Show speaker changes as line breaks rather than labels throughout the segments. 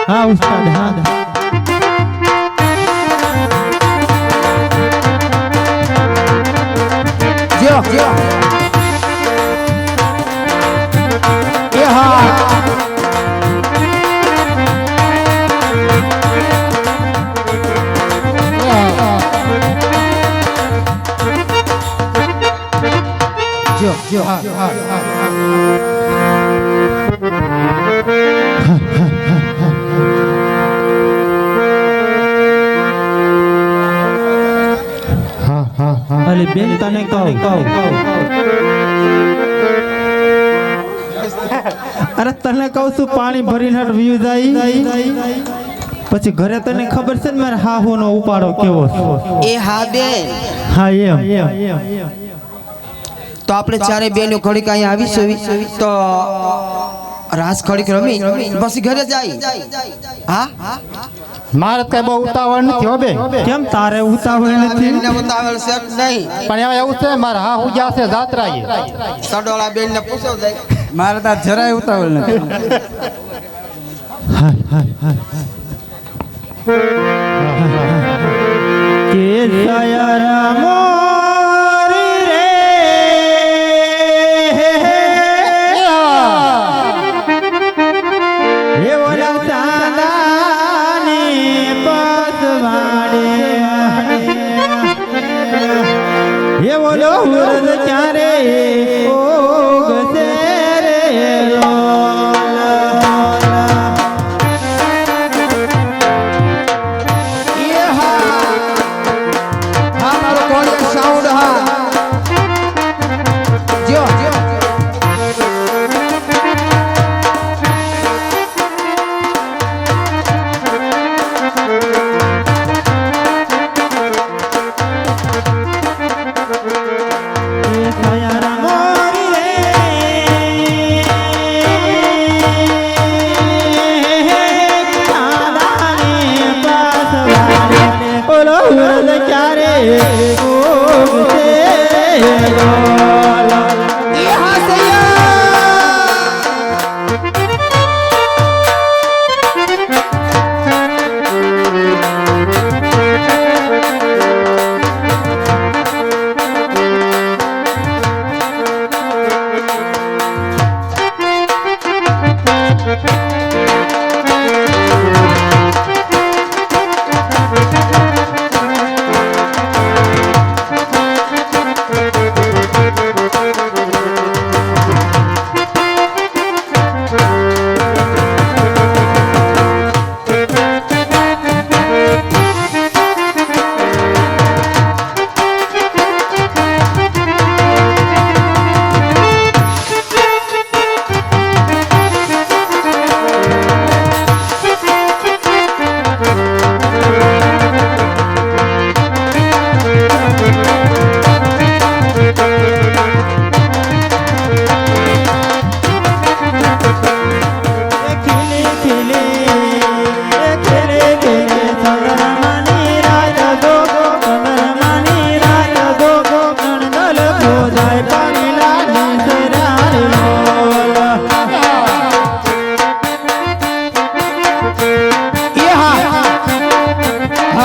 हाँ उस्ताद हाँ
जो ये हाँ जो हाँ हाँ
अरे बेन तने कहू अरे तने कहू છું પાણી ભરીને વ્યુ જાય પછી ઘરે તને ખબર છે ને મારે હાહુનો ઉપાડો કેવો છે
એ હા બેન
હા એમ
તો આપણે ચારે બેનો ઘડીક અહીંયા આવીશું તો રાસ ઘડીક રમી પછી ઘરે જાય હા
મારે કઈ બહુ ઉતાવળ નથી હો બે
કેમ તારે ઉતાવળ નથી
બેનને ઉતાવળ છે કે નહીં
પણ હવે એવું છે મારે હા હું જાશે જાત્રાએ
સડોળા બેનને પૂછો જાય
મારે તો જરાય ઉતાવળ નથી
કે સયરા મોરી રે એ ઓલા ચાંદાની પસવાડે એ ઓલો ઉરદ ચારે ઓગસે રે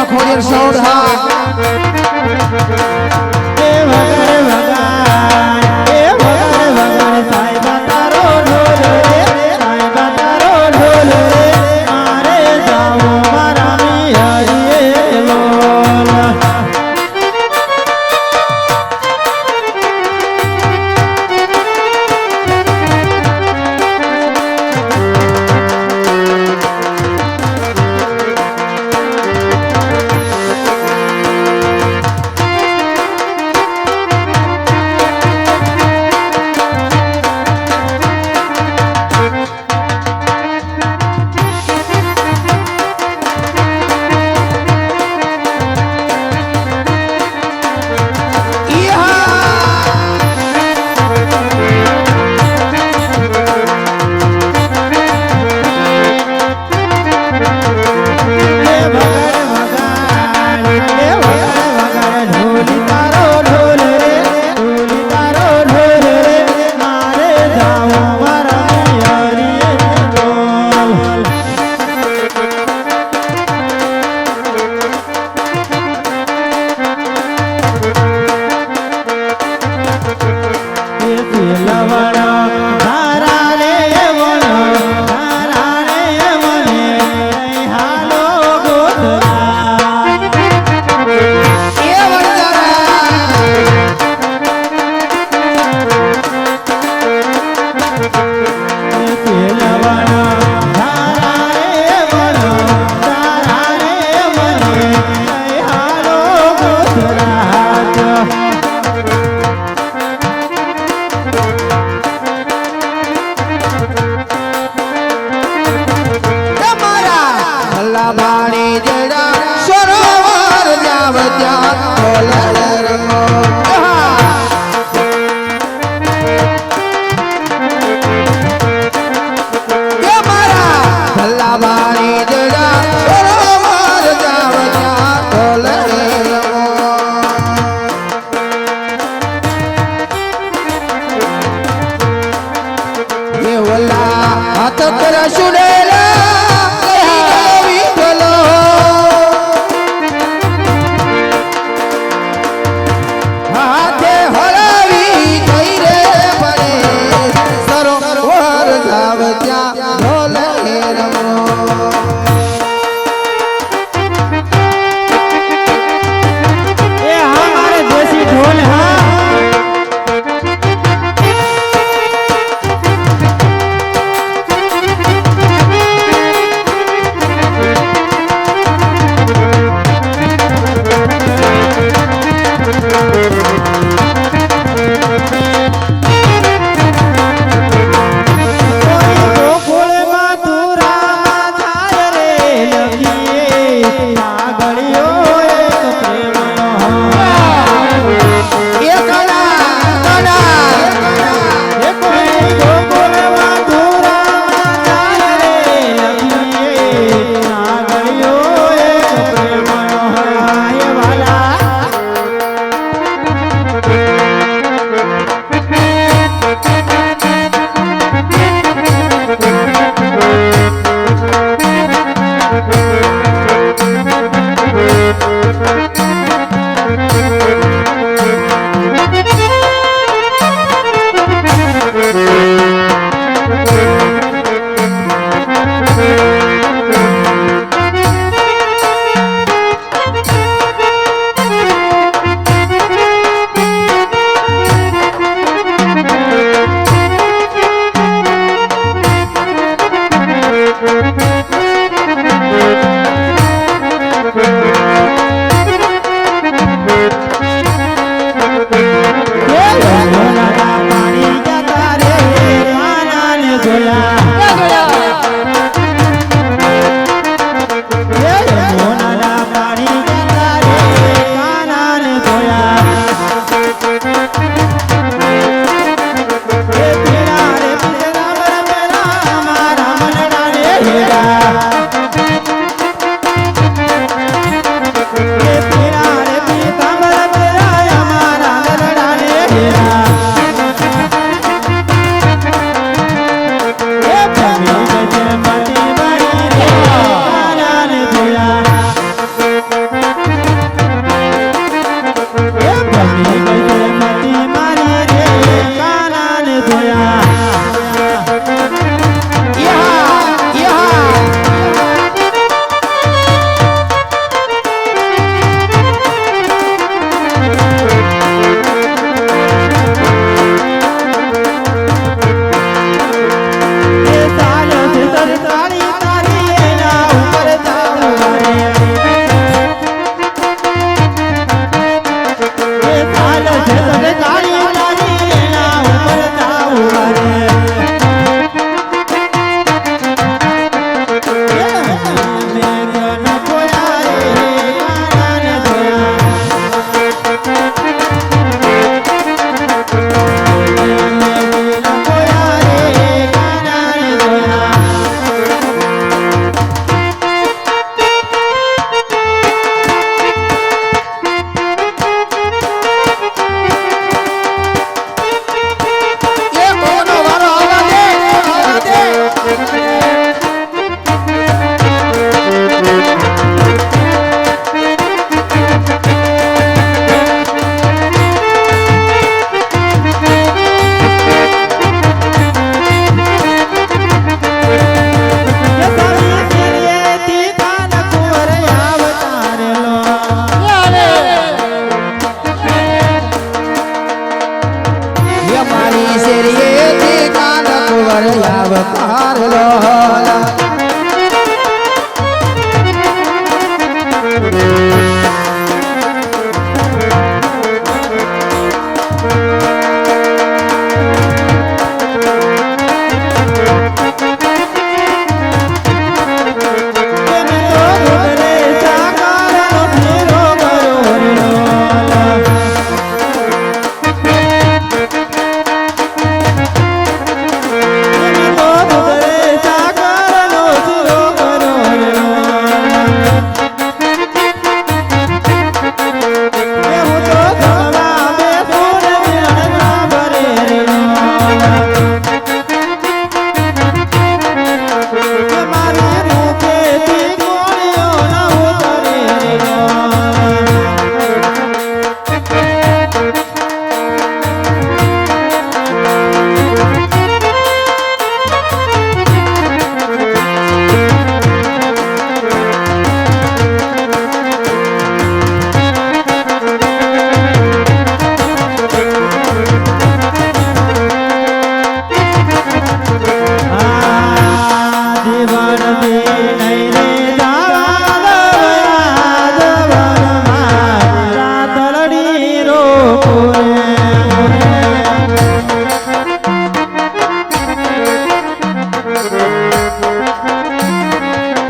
ખોડિયાર સાઉન્ડ હા
એ વગર સાહેબ તારો ઢોલ રે સાહેબ તારો ઢોલ રે મારે જાવો મારા મિયાજી લોલ
ભલા પાણી જડા સરોવર જાવ ત્યાં ઢોલરે રમો કે મારા ભલા પાણી જડા સરોવર જાવ ત્યાં ઢોલરે રમો ये ओला हाथ कर सुनेला कहीं गवी गलो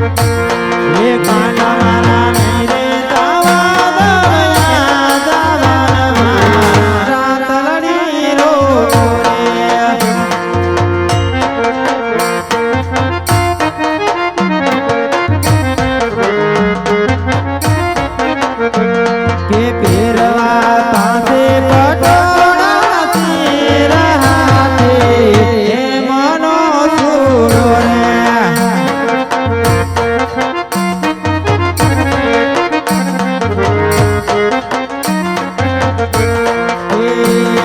એ કાંડા મારા નહીં રે જાવા દયા જાવા રાતલડી રોરે કે પેરવા પાસે પટોળા સિર હાથે હે મનો સુરો રે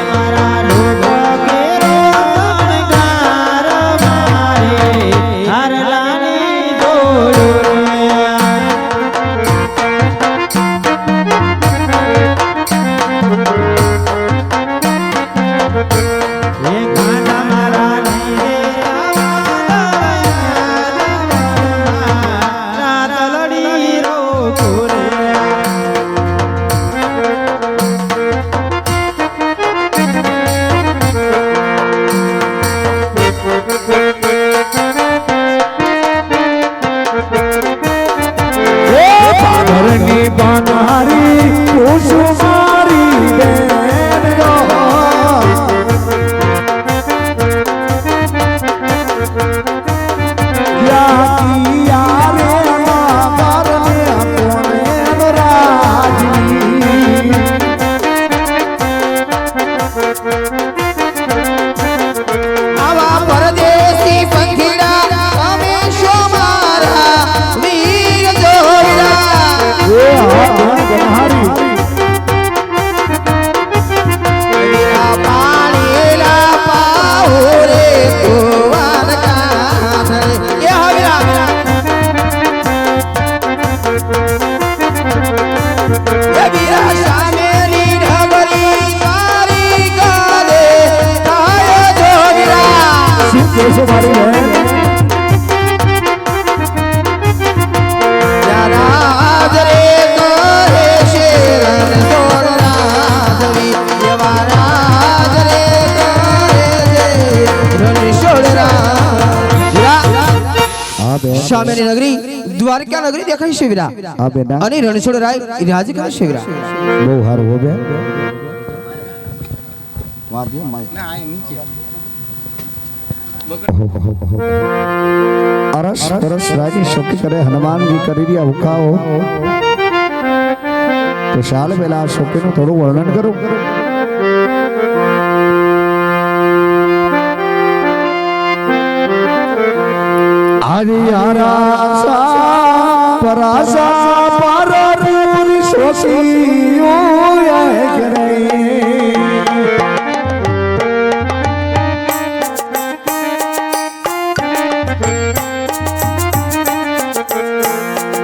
મારા લોક કેરો શણગાર મારે હરલાની જોડો રે એ કાંડા મારા નહીં રે રાતલડી રોકો રે
પાઘરની બનહારી કુસુમારી બેન રો યા રે મારને કોને રાજી
આવા પરદેશી પંખીડા અમે શો મારા વીર જોડા
એ બનહારી
વીરા પાણીલા પાઉરે કુવાન કાંઠે એ હવીરા એ વીરા સામેની ઢબરી મારી ગાલે થાય જોગીરા
કેસો મારી બહેન
રાજ રે કરે શેરન સોર રાજવી એવા રાજ રે કરે રણ સોર
હા બેન
સામેની નગરી દ્વારકા નગરી દેખાય છે વીરા
હા બેટા
અને રણછોડ રાય રાજ કરે છે વીરા
બહુ સારું હો બેન અરસ અરસ રાજી શોકી કરે હનુમાનજી કરી રહ્યા હુકાઓ તો શાલ પેલા આ શોકીનું થોડું વર્ણન કરું આદિયારા પરાસા પરપુરી શોકીઓ કરે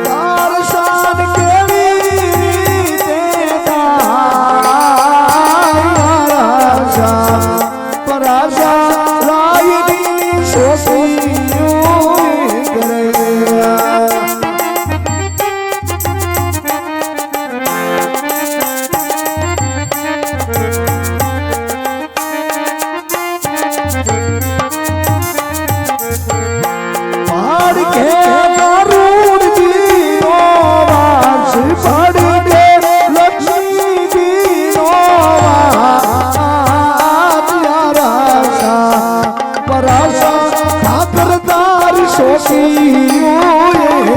દર્શન કેવી દેતા પરાસા રાયની શોકીઓ કરે પાડ કે કરુણ જીવો વાસ પાડ કે લક્ષ્મી જીવો વાસ પરાસા ખાતરદાર શોષીઓ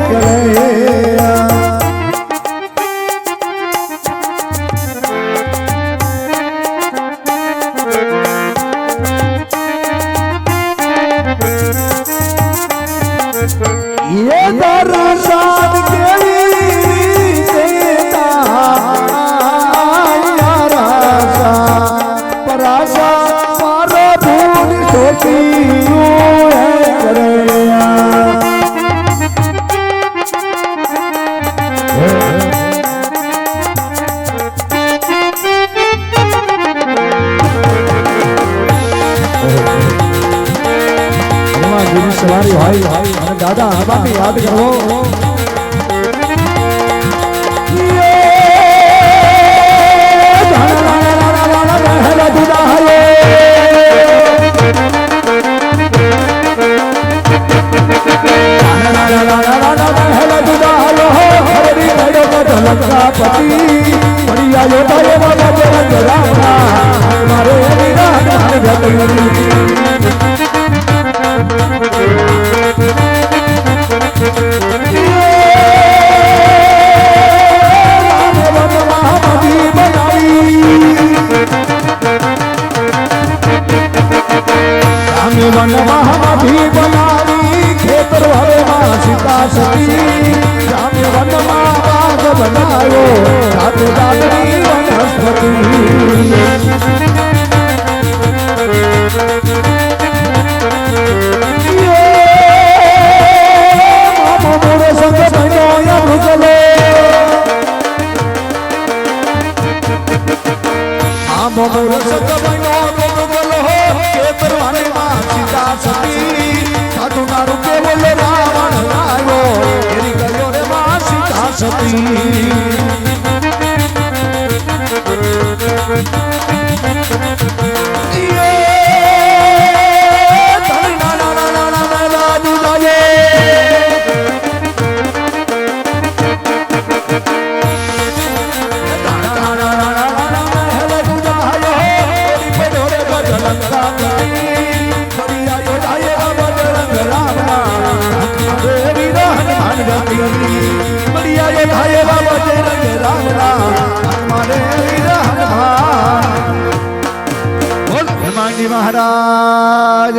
કરે ये दर्शन केवी देता यारा परासा पारो भूल सोचियो करे सवारी भाई અને દાદા આબાને યાદ કરો ला ला ला ला રાણા મહેલ દુદાલો હરડી નડો લંકાપતિ મણિયા યોધાએ બાબા જરંગ રામના મારે વિરાટ વન મહાભી બનાવી ખેતર હવે માં સીતા સતી રામે વનમાં બાગ બનાવ્યો સાથે દાદરી વનસ્પતિ મામો મોરો સંગ બન્યો યમુગલો મામો મોરો સંગ બન્યો યમુગલો ખેતર હવે સતી સાધુ ના રૂપે બોલે રાવણ આવ્યો એરી ગયો રે માં સીતા સતી મહારાજ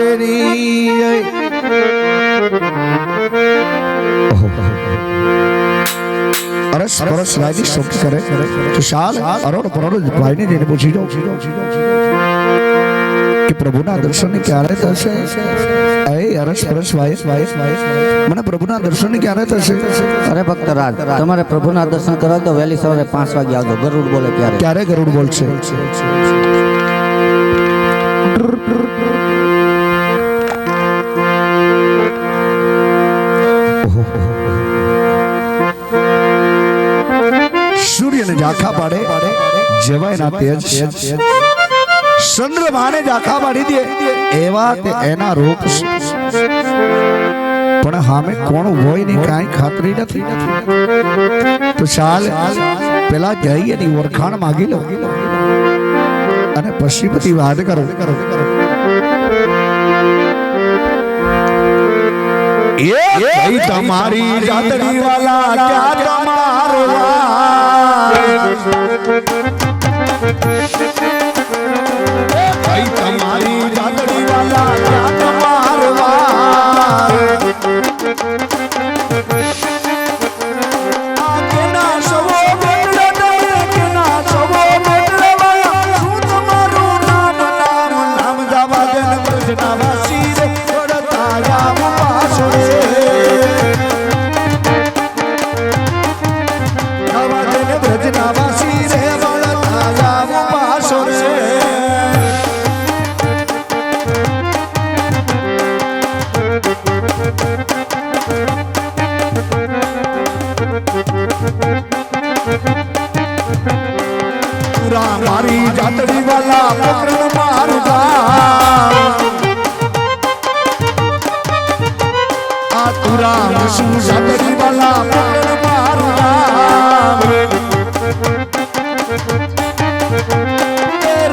અરસ પરસ વાજી શબ્દ કરે તો શાલ અરોડ પરોડ ભાઈને જઈને પૂછી જાઉં કે પ્રભુના દર્શન ક્યારે થશે એ અરસ પરસ વાય મને પ્રભુના દર્શન ક્યારે થશે
અરે ભક્તરાજ તમારે પ્રભુના દર્શન કરવા તો વહેલી સવારે 5 વાગે આવજો ગરુડ બોલે
ક્યારે ગરુડ બોલશે સૂર્યને ઝાંખા પાડે જેવાયના તેજ ચંદ્રમાને ઝાંખા પાડી દે એવા તે એના રૂપ પણ હામે કોણ હોય ને કાંઈ ખાતરી નથી તો ચાલ પેલા જઈ એની ઓળખાણ માગી લો અને પછી બધી વાત કરો એ તમારી જાતડી વાલા ક્યાં તમારો તમારી જાતડી વાલા ક્યાં તમારો મારી જાતડી વાલા પકડ મારું આ તુરા શું જાતડી વાલા પકડ મારું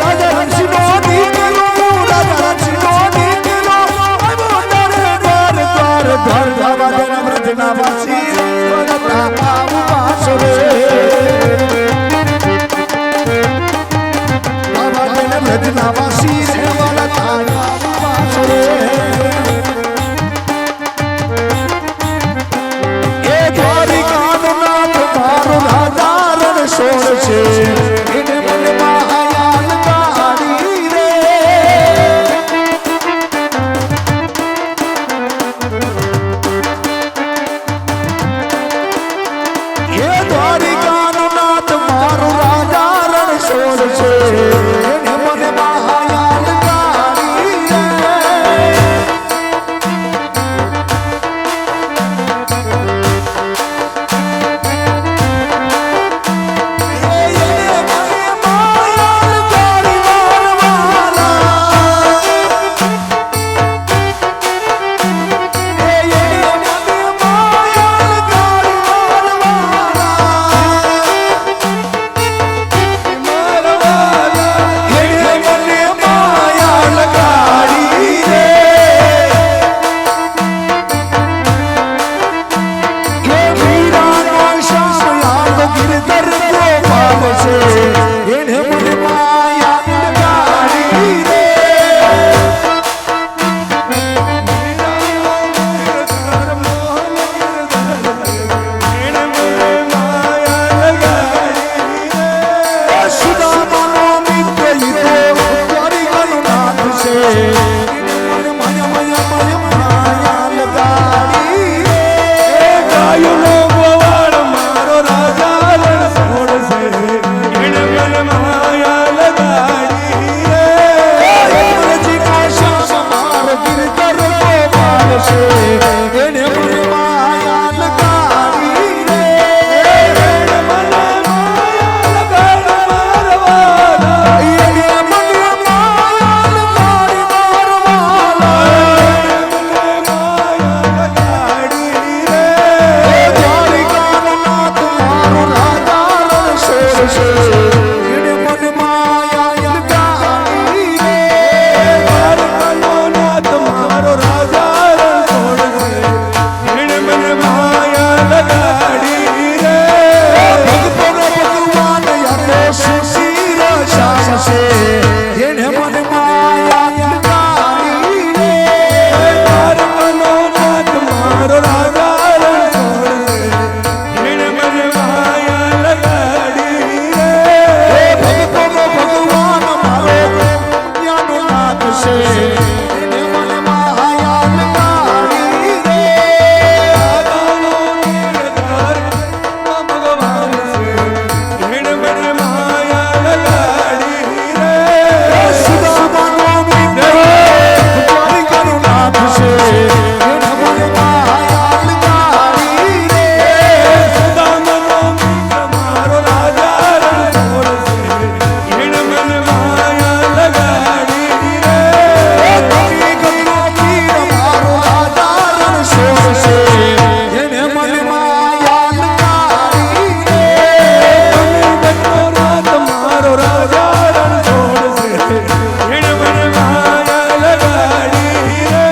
રાજા રણસિંહ નો દીકરો રાજા રણસિંહ નો દીકરો આવ્યો તારે દ્વાર દ્વાર જવા દેના વ્રજના વાસી વરતા આવું પાછો રે વાસી રેવાલા તારા પાછળે એ દ્વારિકાનું નામ મારું રાજા રણછોડ છે એને મનમાં આયાલ ગાડી રે એ દ્વારિકાનું નામ મારું રાજા રણછોડ છે એને મનમાં આયાલ એને મને માયા લગાડી રે સુદામાનો મિત્ર ઈ તો દ્વારિકાનો નાથ છે એને મને માયા લગાડી રે ગાયોનો ગોવાળ મારો રાજા રણ છોડશે એને મને માયા લગાડી રે અમરજી કાશા મારો ગિરધર ગોપાલ છે એને મને માયા લગાડી રે એને મને માયા લગાડ મારવાલા એને મને માયા લગાડી મારવાલા એને મને માયા લગાડી રે દ્વારિકાનો નાથ મારો રાજા રણ છોડશે એને મને માયા લગાડી રે દ્વારિકાનો નાથ મારો રાજા રણ છોડશે એને મને માયા લગાડી રે ભગવાન ભગવાન યાદો સુશીલ શ્યામ છે એને મને માયા લગાડી રે દ્વારિકાનો નાથ મારો રાજા રણ છોડશે એને મને માયા લગાડી રે ભગવાન ભગવાન મારો પુણ્યનો નાથ છે એને મને માયા લગાડી રે આગાનો નિર્ધાર ભગવાન છે એને મને માયા લગાડી રે સુદામાનો મિત્ર દ્વારિકાનો નાથ છે એને મને માયા લગાડી રે સુદામાનો મિત્ર મારો રાજા રણ છોડશે એને મને માયા લગાડી રે ગંગા તીર મારો રાજા રણ છોડશે એને મને માયા લગાડી રે રાત મારો રાજા રણ છોડશે એને મને માયા લગાડી રે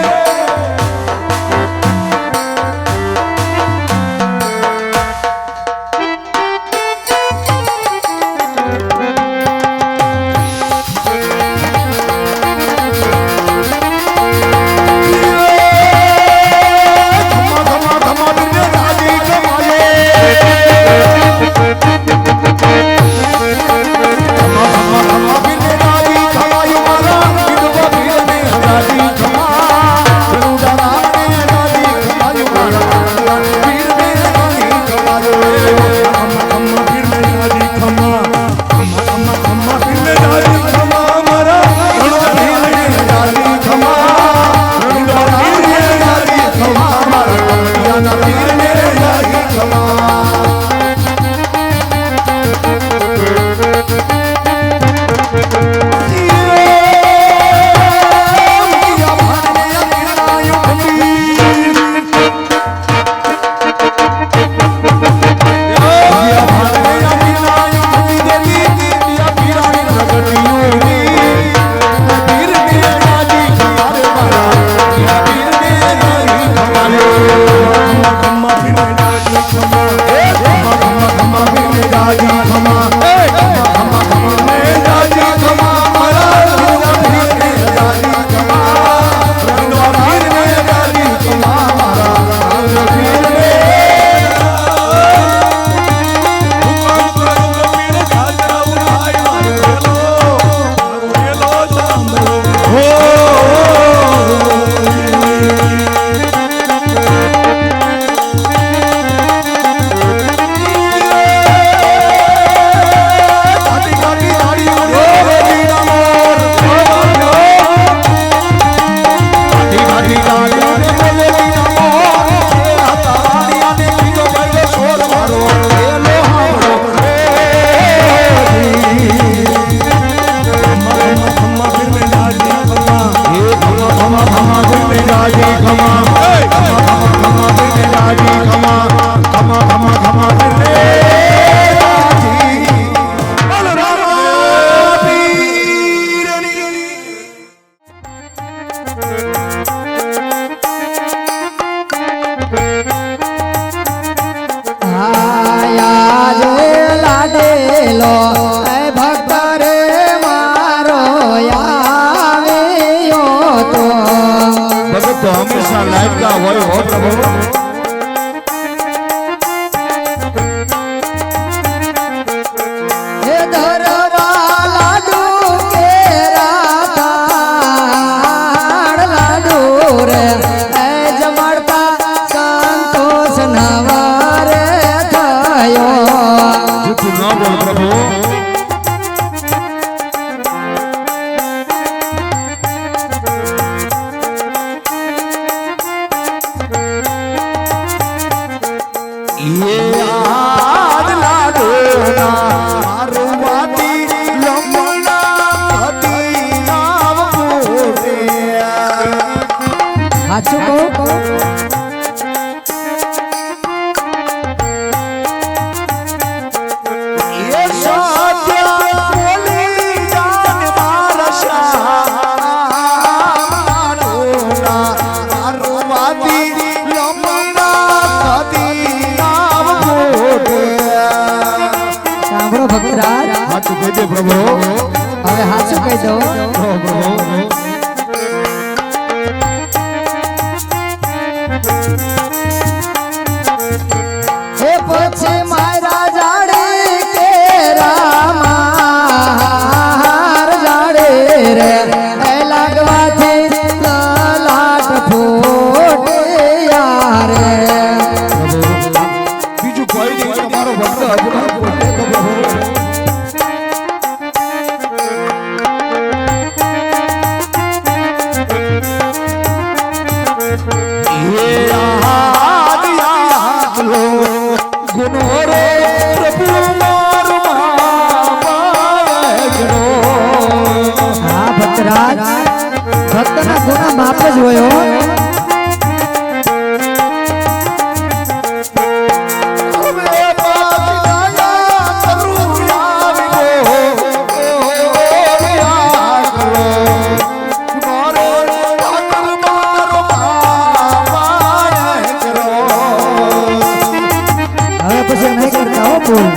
દીકરા હોય હો પ્રભુ
હે ધરવા લાડુ કેરા તાળ લાડુ રે એ જમાડતા સંતોષ નવારે થયો
જૂઠું ન બોલ પ્રભુ ये आज लाडोना मारवाती लमना हती नाम बोले
સાચું કહું
ये सत्य बोली जान मारशा मारवाती लमना हती नाम बोले
સાંભળો ભક્તરાજ
સાચું કહી દે પ્રભુ
હવે સાચું કહી દો
પ્રભુ
હે પછી મારા જાડે કે રામાર જાડે રે એ લાગવાથી લાટ ફૂટે યારે
બીજું કોઈ નહીં તમારો ભક્ત અજરા બોલે તો પ્રભુ ये याद याद लो गुनो रे प्रभु मारो मारो
હા ભક્તરાજ ભક્તના ગુના માપ જ હોય હો.
હવે પાપિયા કરું લાવી ગો યાદ લો મારો ઠાકર મારો માયા કરો
હવે પછી નહીં કરતા હો ભૂલ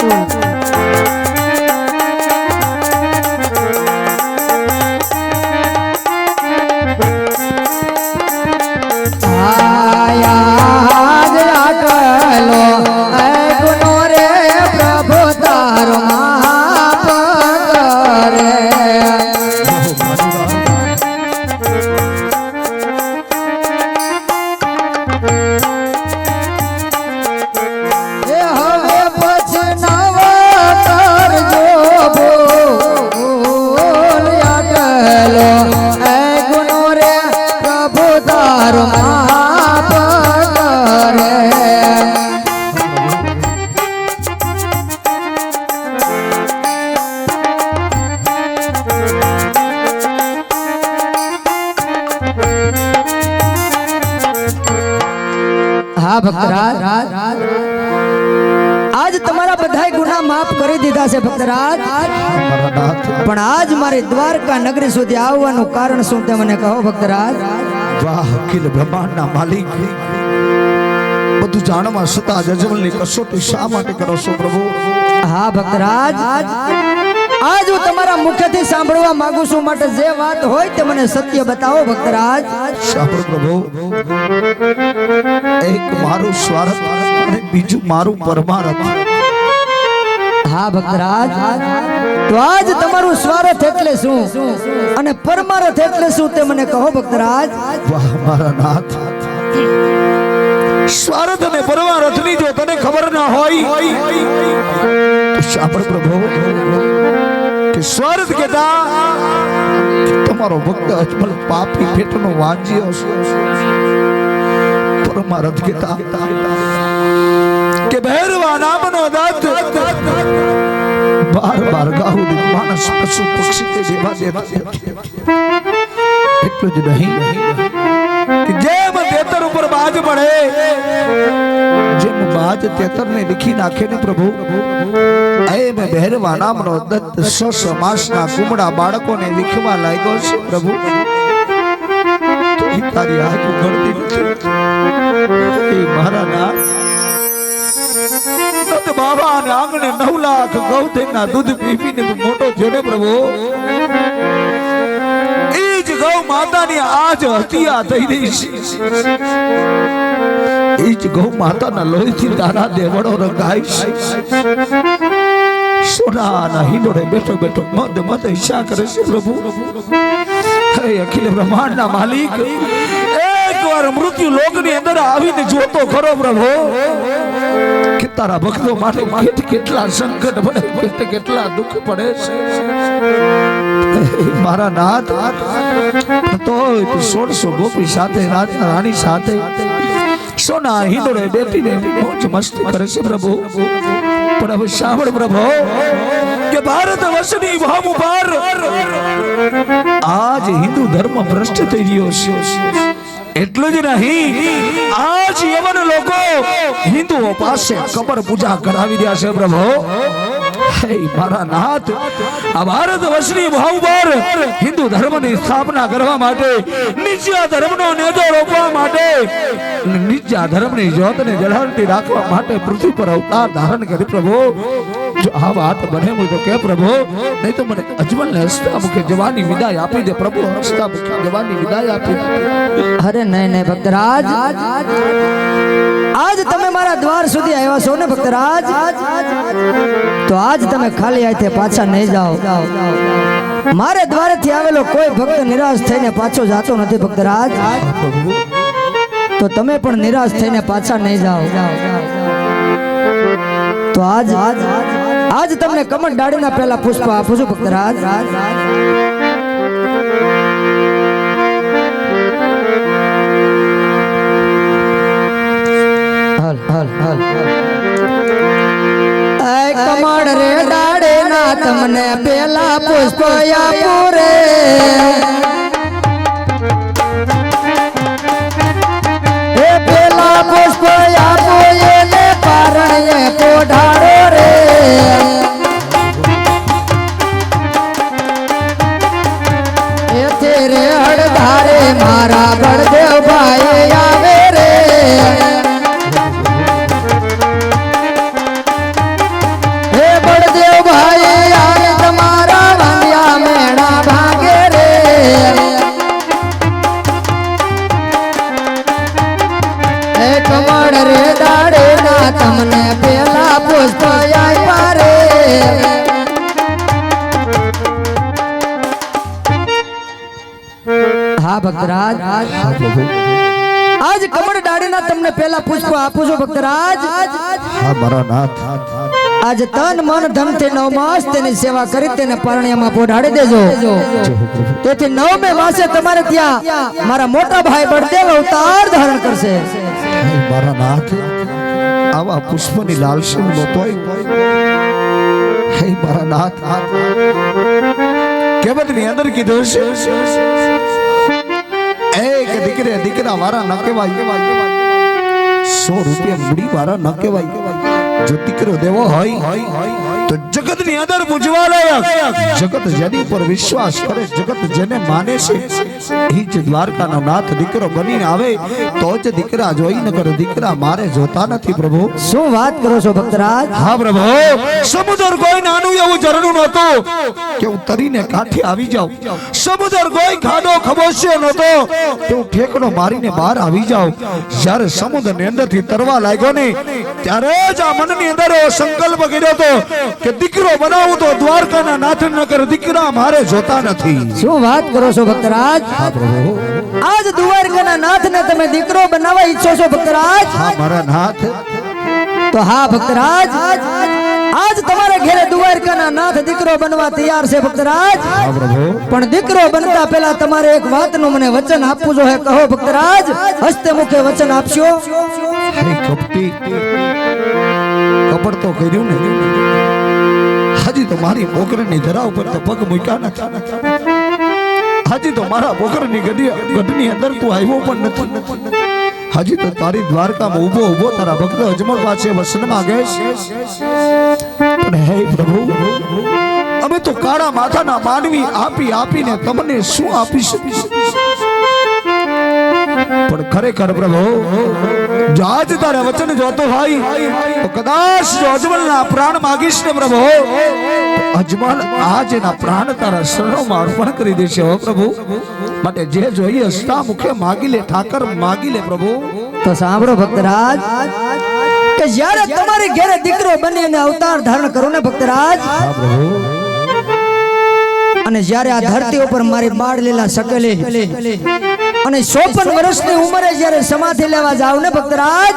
આયા જ આટલો એ ગુનો રે પ્રભુ તારો માપ કરે એ હવે પછી નવ કરજો બોલ આટલો એ ગુનો રે પ્રભુ તારો માપ કરે હા ભક્તરાજ આજ તમારા બધાય ગુના માફ કરી દીધા છે ભક્તરાજ પણ આજ મારી દ્વારકા નગરી સુધી આવવાનું કારણ શું તે મને કહો ભક્તરાજ
વાહ અખિલ બ્રહ્માંડના માલિક બધું જાણવા છતાં જજમલની કસોટી શા માટે કરો છો પ્રભુ
હા ભક્તરાજ આજ હું તમારા મુખથી સાંભળવા માંગુ છું માટે જે વાત હોય તે મને સત્ય બતાવો ભક્તરાજ
સાંભળ પ્રભુ એક મારું સ્વાર્થ અને બીજું મારું પરમાર્થ
હા ભક્તરાજ તો આજ તમારું સ્વાર્થ એટલે શું અને પરમાર્થ એટલે શું તે મને કહો ભક્તરાજ
વાહ મારા નાથ સ્વાર્થ અને પરમાર્થની જો તને ખબર ના હોય તો સાંભળ પ્રભુ કે સ્વાર્થ કેતા કે તમારો ભક્ત અજમલ પાપી પેટનો વાંજ્યો છે પરમાર્થ કેતા કે ભૈરવા નામનો દત્ત બાર બાર ગાહુડી માણસ પશુ પક્ષી કે જેવા દેતા એટલું જ નહીં કે જેમ તેતર ઉપર બાજ પડે જેમ બાજ તેતર ને લીખી નાખે ને પ્રભુ એમ ભૈરવા નામનો દત્ત સસ માસના કુમડા બાળકોને લીખવા લાગ્યો છે પ્રભુ તો તારી આંખ ઉઘડતી નથી એ મારા નાથ દત્ત બાબા અને આંગણે 9 લાખ ગૌધનના દૂધ પીવીને મોટો થયો ને પ્રભુ એ જ ગૌ માતાની આજ હત્યા થઈ રહી છે એ જ ગૌ માતાના લોહીથી તારા દેવડો રંગાય છે સોનાના હિંડોળે બેઠો બેઠો મદ મદ ઈચ્છા કરે છે પ્રભુ હે અખિલ બ્રહ્માંડના માલિક એકવાર મૃત્યુ લોકની અંદર આવીને જોતો ખરો પ્રભુ કે તારા ભક્તો માટે કેટલા સંકટ પડે કેટલા દુઃખ પડે છે મારા નાથ તોય 1600 ગોપી સાથે રાણી સાથે સોના હિંડોળે બેઠીને મોજ મસ્તી કરે છે પ્રભુ પણ હવે સાંભળ પ્રભુ કે ભારત વર્ષની ભામ ઉપર આજ હિન્દુ ધર્મ ભ્રષ્ટ થઈ ગયો છે એટલું જ નહીં આજ યવન લોકો હિન્દુઓ પાસે કબર પૂજા કરાવી રહ્યા છે પ્રભુ હે મારા નાથ આ ભારત વર્ષની ભાવ પર હિન્દુ ધર્મની સ્થાપના કરવા માટે નીચા ધર્મનો નેજો રોકવા માટે નીચા ધર્મની જ્યોતને જળહળતી રાખવા માટે પૃથ્વી પર અવતાર ધારણ કરી પ્રભુ જો આ વાત બને હું તો કે પ્રભુ નહીં તો મને અજમલને હસતા મુખે જવાની વિદાય આપી દે પ્રભુ હસતા મુખે જવાની વિદાય આપી દે
અરે નહીં નહીં ભક્તરાજ આજ તમે મારા દ્વાર સુધી આવ્યા છો ને ભક્તરાજ તો આજ તમે ખાલી હાથે પાછા નહીં જાઓ મારે દ્વારેથી આવેલો કોઈ ભક્ત નિરાશ થઈને પાછો જાતો નથી ભક્તરાજ તો તમે પણ નિરાશ થઈને પાછા નહીં જાઓ તો આજ તમને કમળ ડાળીના પહેલા પુષ્પ આપું છું ભક્તરાજ કમળ રે ડાળે ના તમને પેલા પુષ્પ આપું રે પેલા પુષ્પ આપું એને કારણ એ પોઢાડો રે એથી રે હળધારે મારા બળદેવ ભાઈ આવે રે તમને પેલા પુષ્પ આપ્યા રે હા ભક્તરાજ આજ કમળ ડાળીના તમને પેલા પુષ્પ આપું છું ભક્તરાજ
હા મારા નાથ
આજ તન મન ધન થી 9 માસ તેની સેવા કરી તેને પરણિયામાં પોઢાડી દેજો તેથી 9મે માસે તમારે ત્યાં મારા મોટા ભાઈ બળદેવ અવતાર ધારણ કરશે
મારા નાથ આવા પુષ્પની લાલસા નહોતોય હે મારા નાથ કેવતની અંદર કીધું છે એક દીકરા વારા ન કહેવાય 100 રૂપિયા મૂડી વારા ન કહેવાય જો દીકરો દેવો હોય તો જગતની અંદર પૂજવા લાયક જગત જેની પર વિશ્વાસ કરે જગત જેને માને છે એ જ દ્વારકાનો નાથ દીકરો બનીને આવે તો જ દીકરા જોઈ ન કરે દીકરા મારે જોતા નથી પ્રભુ
શું વાત કરો છો ભક્તરાજ
હા પ્રભુ સમુદ્ર કોઈ નાનું એવું ઝરણું નહોતું કે હું તરીને કાંઠે આવી જાઉં સમુદ્ર કોઈ ખાડો ખબોચ્યો નહોતો કે હું ઠેકડો મારીને બહાર આવી જાઉં જ્યારે સમુદ્રની અંદરથી તરવા લાગ્યો ને ત્યારે જ આ મનની અંદર સંકલ્પ કર્યો હતો કે દીકરો બનાવું તો દ્વારકાના નાથ ન કર દીકરા મારે જોતા નથી
શું વાત કરો છો ભક્તરાજ
હા પ્રભુ
આજ દ્વારકાના નાથને તમે દીકરો બનાવવા ઈચ્છો છો ભક્તરાજ
હા મારા નાથ
તો હા ભક્તરાજ આજ તમારા ઘરે દ્વારકાના નાથ દીકરો બનવા તૈયાર છે ભક્તરાજ
હા પ્રભુ
પણ દીકરો બનતા પહેલા તમારે એક વાતનું મને વચન આપવું જોઈએ કહો ભક્તરાજ હસ્તે મુખે વચન આપશો
હે કપટી કપડ તો કર્યું ને હજી તો મારી પોકરણની ધરા ઉપર તો પગ મૂક્યા નથી હજી તો મારા પોકરણની ગઢની અંદર તું આવ્યો પણ નથી હજી તો તારી દ્વારકામાં ઊભો તારા ભક્ત અજમલ પાસે વસનમાં ગયેશ પણ હે પ્રભુ અમે તો કાળા માથાના માનવી આપીને તમને શું આપી શકીશું પણ ખરેખર પ્રભુ જો આજ તારા વચન જોતો હોય તો કદાચ જો અજમલના પ્રાણ માગીશ ને પ્રભુ, અજમલ આજ એના પ્રાણ તારા શરણોમાં અર્પણ કરી દેશે હો પ્રભુ. માટે જે જોઈએ હસતા મુખે માગી લે ઠાકર, માગી લે પ્રભુ.
તો સાંભળો ભક્તરાજ કે જ્યારે તમારી ઘેરે દીકરો બની અને અવતાર ધારણ કરો ને ભક્તરાજ, અને જ્યારે આ ધરતી ઉપર મારી બાળ લીલા સકેલી અને 54 વર્ષની ઉંમરે જ્યારે સમાધિ લેવા જાવ ને ભક્તરાજ,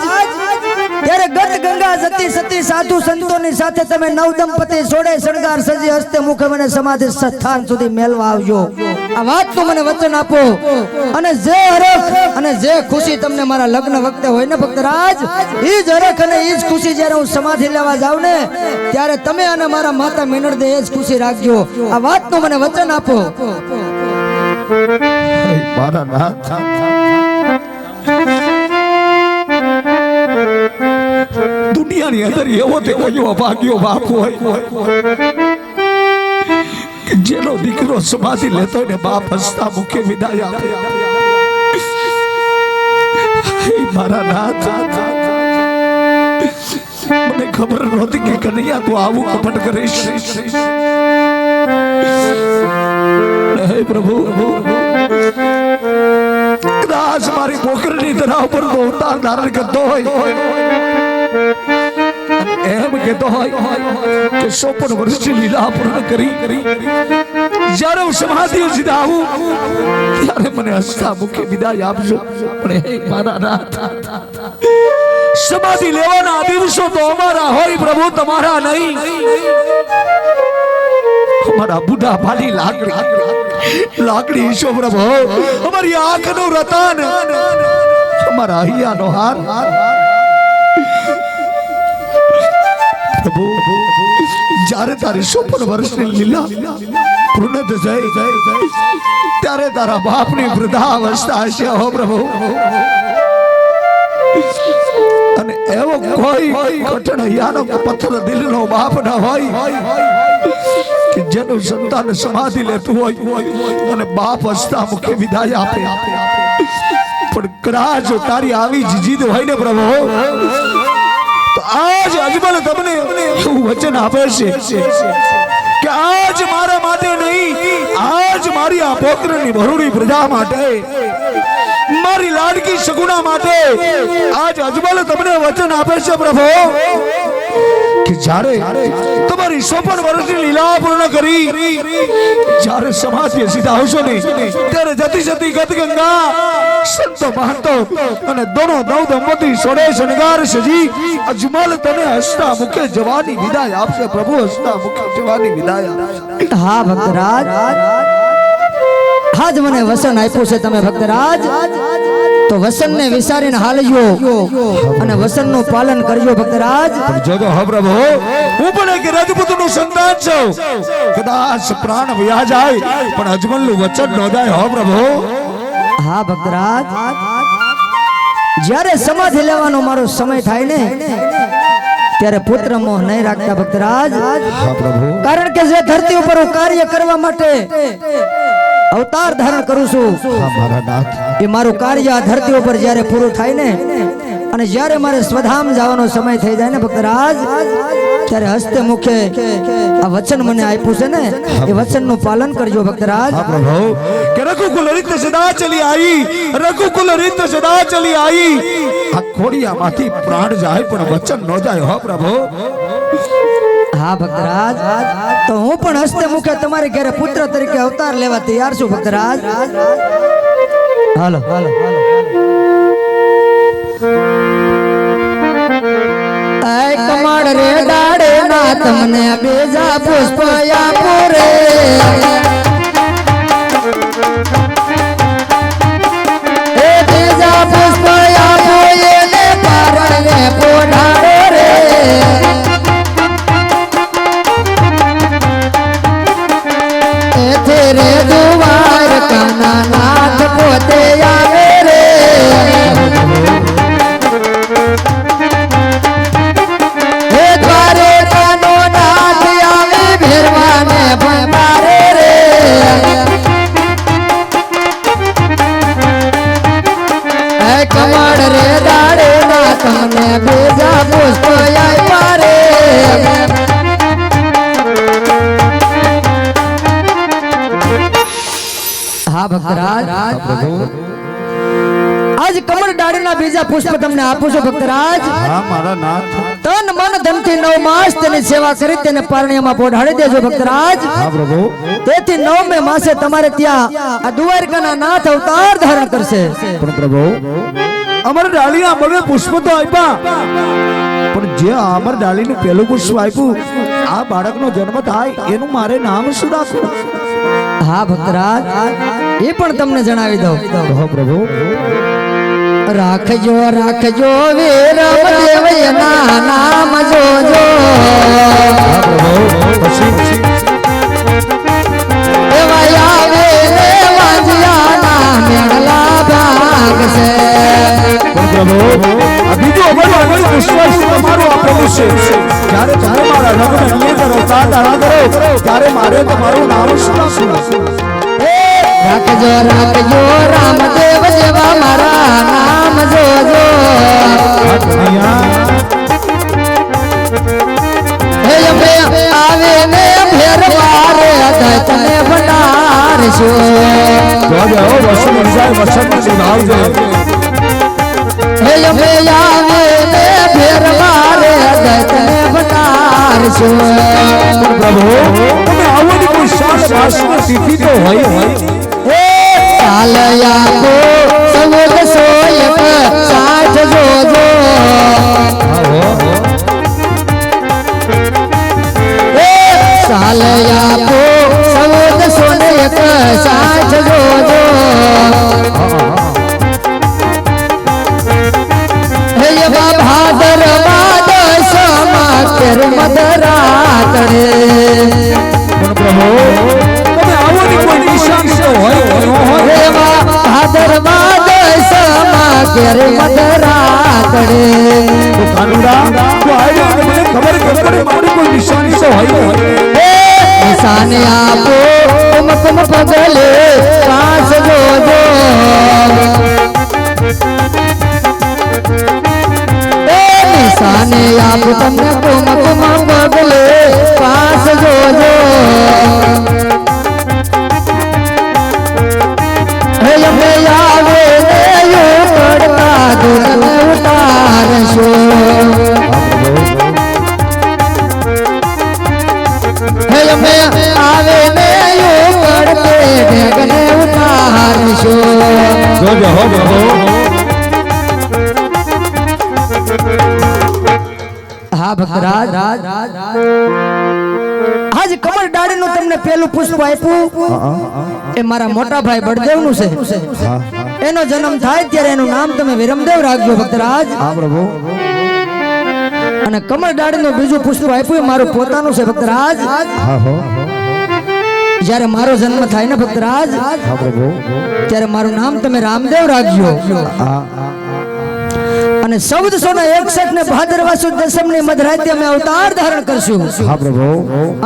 ત્યારે ગત ગંગા જતી સતી સાધુ સંતોની સાથે તમે નવ દંપતી સોડે શણગાર સજી હસ્તે મુખે મને સમાધિ સ્થાન સુધી મેળવા આવજો. આ વાતનું મને વચન આપો, અને જે હરખ અને જે ખુશી તમને મારા લગ્ન વખતે હોય ને ભક્તરાજ, ઈ જ હરખ અને ઈ જ ખુશી જ્યારે હું સમાધિ લેવા જાઉં ને ત્યારે તમે અને મારા માતા મિનળ દે એ જ ખુશી રાખજો. આ વાતનું મને વચન આપો.
મારા નાથ, દુનિયાની અંદર એવો તેવો અભાગ્યો બાપ હોય કે જેનો દીકરો સમાધિ લેતો ને બાપ હસતા મુખે વિદાય આપે. મારા નાથ, મને ખબર નહોતી કે કનૈયા તું આવું કપટ કરીશ. હે પ્રભુ, કદાચ મારી પોકરની ધરા ઉપર તો અવતાર ધારણ કરતો હોય, એમ કહેતો હોય કે 54 વર્ષની લીલા પૂર્ણ કરી જ્યારે હું સમાધિ સીધા આવું ત્યારે મને હસતા મુખે વિદાય આપજો. પણ હે મારા નાથ, સમાધિ લેવાના દિવસો તો અમારા હોય પ્રભુ, તમારા નહીં. અમારા બુઢા ભાડી લાકડી ઈશો પ્રભુ, અમારી આંખનું રતન, અમારા હૈયાનો હાર પ્રભુ. જ્યારે તારી 54 વર્ષની લીલા પૂર્ણ થશે ત્યારે તારા બાપની વૃદ્ધાવસ્થા હશે હો પ્રભુ. અને એવો કોઈ કઠણ હૈયાનો પથ્થર દિલનો બાપ ન હોય કે જેનું સંતાન સમાધિ લેતું હોય અને બાપ હસતા મુખે વિદાય આપે. પણ કદાચ તારી આવી જીદ હોય ને પ્રભુ, તો આજ અજમલ તમને એવું વચન આપે છે કે આજ મારા માટે નહીં, આજ મારી આ પોકરની ભરૂડી પ્રજા માટે, મારી લાડકી સગુણા માટે આજ અજમલ તમને વચન આપે છે પ્રભુ કે જ્યારે તમારી 54 વર્ષની લીલા પૂર્ણ કરી જ્યારે સમાધિ સીધા આવશો ને ત્યારે જતી જતી ગત ગંગા સંતો મહંતો અને દોનો નવ દંપતી સોડે શણગાર સજી અજમલ તને હસતા મુખે જવાની વિદાય આપશે પ્રભુ, હસતા મુખે જવાની વિદાય આપશે.
હા ભક્તરાજ, આજ મને વસન આપ્યું છે તમે ભક્તરાજ, તો વસન ને વિચારીને હાલજો અને વસન નું પાલન કરજો ભક્તરાજ.
જોજો હો પ્રભુ, હું પણ એક રાજપૂત નું સંતાન છું, કદાચ પ્રાણ વયા જાય પણ અજમલ નું વચન ન જાય હો પ્રભુ.
હા ભક્તરાજ, જ્યારે સમાધિ લેવાનો મારો સમય થાય ને ત્યારે પુત્ર મોહ નહીં રાખતા ભક્તરાજ. કારણ કે જે ધરતી ઉપર હું કાર્ય કરવા માટે અવતાર ધારણ કરું છું, એ મારું કાર્ય આ ધરતી ઉપર જ્યારે પૂરું થાય ને અને જ્યારે મારે સ્વધામ જવાનો સમય થઈ જાય ને ભક્તરાજ, ત્યારે હસ્તે મુખે આ વચન મને આપ્યું છે ને એ વચન નું પાલન કરજો ભક્તરાજ.
કે રઘુકુલ રીત સદા ચલી આવી, રઘુકુલ રીત સદા ચલી આવી, આ ખોડિયામાંથી પ્રાણ જાય પણ વચન ન જાય હો પ્રભુ.
હા ભક્તરાજ, તો હું પણ હસ્તે મુખે તમારી ઘરે પુત્ર તરીકે અવતાર લેવા તૈયાર છું ભક્તરાજ. હાલો હાલો કમળ રે ડાડે ના તમને બેજા પુષ્પ આપો રે, એ બેજા પુષ્પ આપો એને કારણ ને પોઢાડો રે, એથી રે દુવાર કાના નાથ પોતે આવે રે, હે દ્વારે કાનો નાથ આવે ભેરવાને ભંડારે રે, કમળ ડાળીના બીજા પુષ્પ તમને આપું છું ભક્તરાજ.
હા મારા નાથ.
તન મન ધનથી 9 માસ તેની સેવા કરી તેને પારણીયામાં પોઢાડી દેજો ભક્તરાજ.
હા પ્રભુ.
તેથી 9મે માસે તમારે ત્યાં આ દ્વારકાના નાથ અવતાર ધારણ કરશે.
પણ પ્રભુ અમર ડાળીના બબે પુષ્પ તો આપ્યા, પણ જે અમર ડાળીનું પહેલું પુષ્પ આપ્યું આ બાળકનો જન્મ થાય એનું મારે નામ શું રાખવું?
હા ભક્તરાજ, એ પણ તમને જણાવી દઉં.
કહો પ્રભુ.
રાખજો રાખજો વીરમ દેવ એના નામ જોજો.
હા પ્રભુ. પછી
એવા આવે ને વાંજિયાના મેળલા ભાગશે.
પણ પ્રભુ આ બીજું અમર પુષ્પ તમારું આપેલું છે. જ્યારે જ્યારે મારા રંગને નિયંત્રણ અવતાર ધારણ કરો ત્યારે મારે તમારું નામ શું રાખવું?
રાખજો રાખજો રામદેવ જેવા મારા નામ જોજો. હે અમે આવે ને ફેરવારે તને ભંડારશું. હે અમે આવે ને ફેરવારે તને ભંડારશું.
પ્રભુ તમે આવવાની કોઈ શાન ભાષણ તિથિ તો હોય.
ચાલયા સૌદ સોયક સાઠ જોજો. ચાલયા સૌદ સોયક સાઠ જોજો. હે ભાદર બાદ સમા કેર મધરાતડે.
પણ પ્રભુ તમે આવવાની કોઈ નિશાન તો હોય.
ભાદર બાદ સમા કેર મધરાતડે.
તો કાનુડા તો આવ્યો અને મને ખબર કે મારી કોઈ નિશાની તો હોય.
નિશાને આપો કુમકુમ પગલે પાસ જોજો. નિશાને આપો તમને કુમકુમ પગલે પાસ જોજો. હે અમે આવે ને યુ પડતા દુઃખને ઉતારશું. હે અમે આવે ને યુ પડતે ઢેગને ઉતારશું.
જોજો હો પ્રભુ.
હા ભક્તરાજ, આજ કમળ ડાળીનું તમને પેલું પુષ્પ આપ્યું એ મારા મોટા ભાઈ બળદેવનું છે. એનો જન્મ થાય ત્યારે એનું નામ તમે વિરમદેવ રાખજો ભક્તરાજ.
હા પ્રભુ.
અને કમળ ડાળીનું બીજું પુષ્પ આપ્યું એ મારું પોતાનું છે ભક્તરાજ.
હા હો.
જ્યારે મારો જન્મ થાય ને ભક્તરાજ
હા પ્રભુ.
ત્યારે મારું નામ તમે રામદેવ રાખજો.
હા.
અને 1461 ને ભાદરવા સુદ દસમ ની મધરાતે અમે અવતાર ધારણ કરશું.
હા પ્રભુ.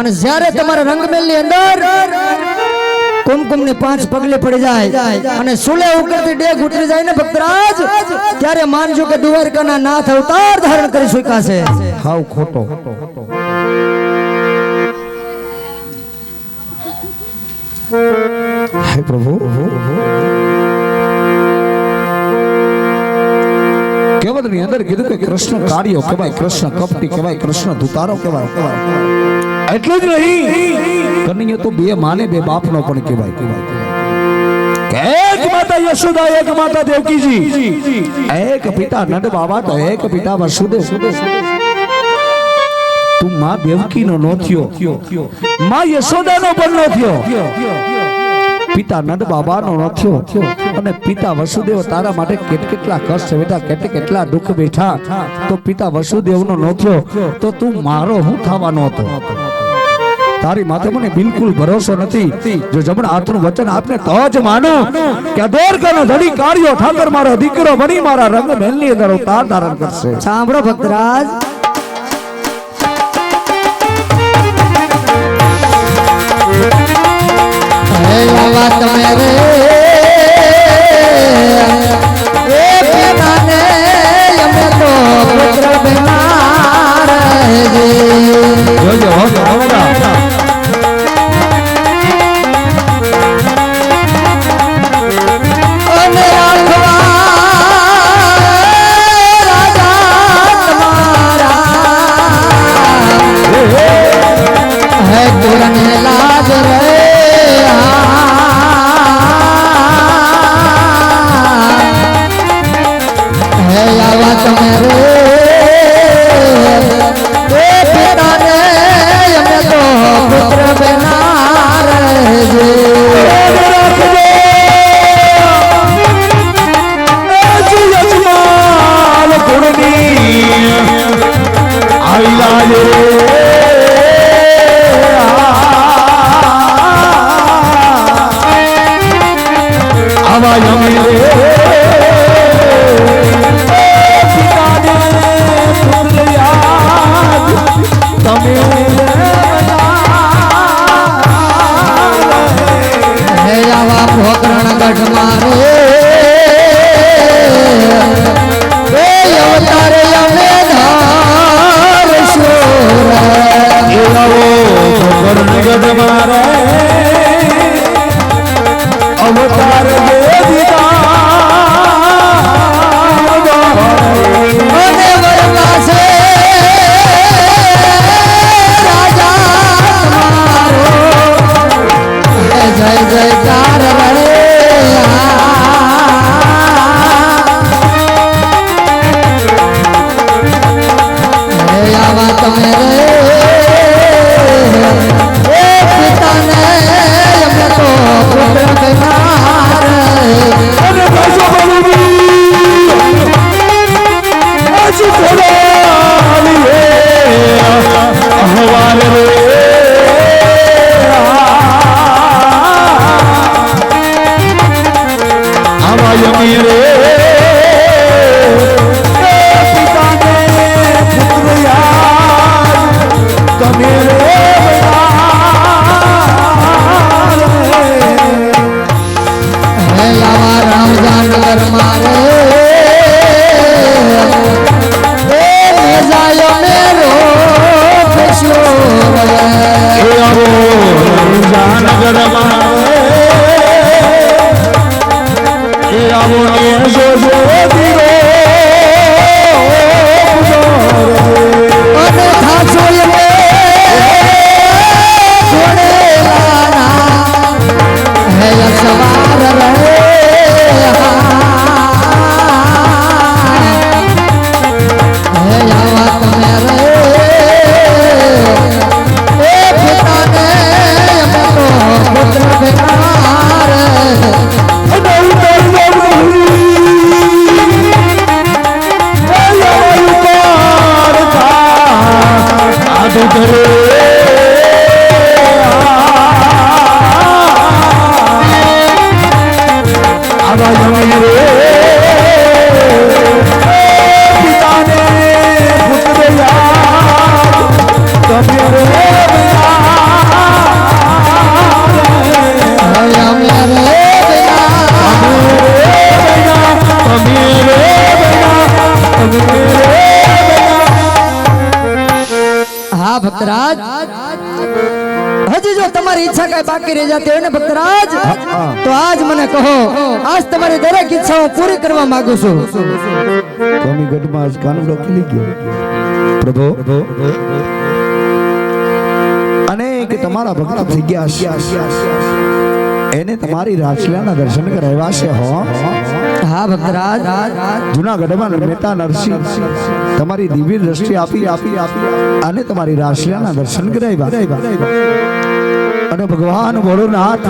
અને જ્યારે તમારા રંગમેલ ની અંદર કુમકુમ ની 5 પગલે પડી જાય અને સુલે ઉકળતી ડેગ ઉતરી જાય ને ભક્તરાજ, ત્યારે માનજો કે દ્વારકાના નાથ અવતાર ધારણ કરી શકાશે.
હાવ ખોટો. હે પ્રભુ. કેવત ની અંદર કીધું કે કૃષ્ણ કાર્યો કહેવાય, કૃષ્ણ કપટી કહેવાય, કૃષ્ણ ધુતારો કહેવાય. એટલું જ નહીં, કનૈયો તો બે માને બે બાપનો પણ કહેવાય. એક માતા યશોદા, એક માતા દેવકીજી, એક પિતા નંદ બાબા તો એક પિતા વસુદેવ. તું માં દેવકીનો નો થયો, માં યશોદાનો પણ નો થયો, પિતા નંદ બાબાનો નો થયો, અને પિતા વસુદેવ તારા માટે કેટલા કષ્ટ બેઠા, કેટલા દુઃખ બેઠા, તો પિતા વસુદેવનો નો થયો તો તું મારો હું થવાનો હતો? તારી માથે મને બિલકુલ ભરોસો નથી. જો જમણા હાથનું વચન આપને તો જ માનો કે આ દ્વારકાનો ધણી કાર્યો ઠાકર મારો દીકરો બની મારા રંગ મહેલની અંદર અવતાર ધારણ કરશે.
સાંભળો ભક્તરાજ, વાત મેરે એ પિતાને અમે તો પુત્ર બીમાર હે.
જોજો હો આવડા
અને આખવા
જાય આવા અમે રે પિતાને પુત્ર યાદ તમે
હે આવા ભોકરણ ગઢ મારે એ અવતારે અમે ધારશો
ગઢ મારે અવતાર
અને વરમાસે રાજા તમારો જય જયકાર રે આવા તમે રે એ પિતાને અમને તો પુત્ર કહેનાર
અને પાછો પાછું થોડાલીએ હવારે રે આવા યમી રે પિતાને પુત્ર યાદ તમે રે
હે આવા રામજાનગર મારે એ મેજાયો મેરો ફેશો
એ આવો જાનગર મારે એ આવો જો જો દીવો
અને થાસો યમે છોડેલાના હે સવાર રહે હે આવા તમે રે એ પિતાને અમે તો પુત્ર બેકાર હા ભક્તરાજ હજી જો તમારી ઈચ્છા કઈ બાકી રહી જતી હોય ને ભક્તરાજ તો આજ મને કહો આજ તમારી દરેક ઈચ્છાઓ પૂરી કરવા માંગુ છું
સ્વામી ગઢમાં આજ કાનડો ખીલી ગયો પ્રભુ અનેક તમારા ભક્ત થઈ ગયા એને તમારી રાસલીલાના દર્શન કરાવ્યા છે હો
હા ભક્તરાજ
જૂનાગઢમાં મહેતા નરસિંહ તમારી દિવ્ય દ્રષ્ટિ આપી અને તમારી રાસલીલાના દર્શન કરાવ્યા અને ભગવાન ભોળોનાથ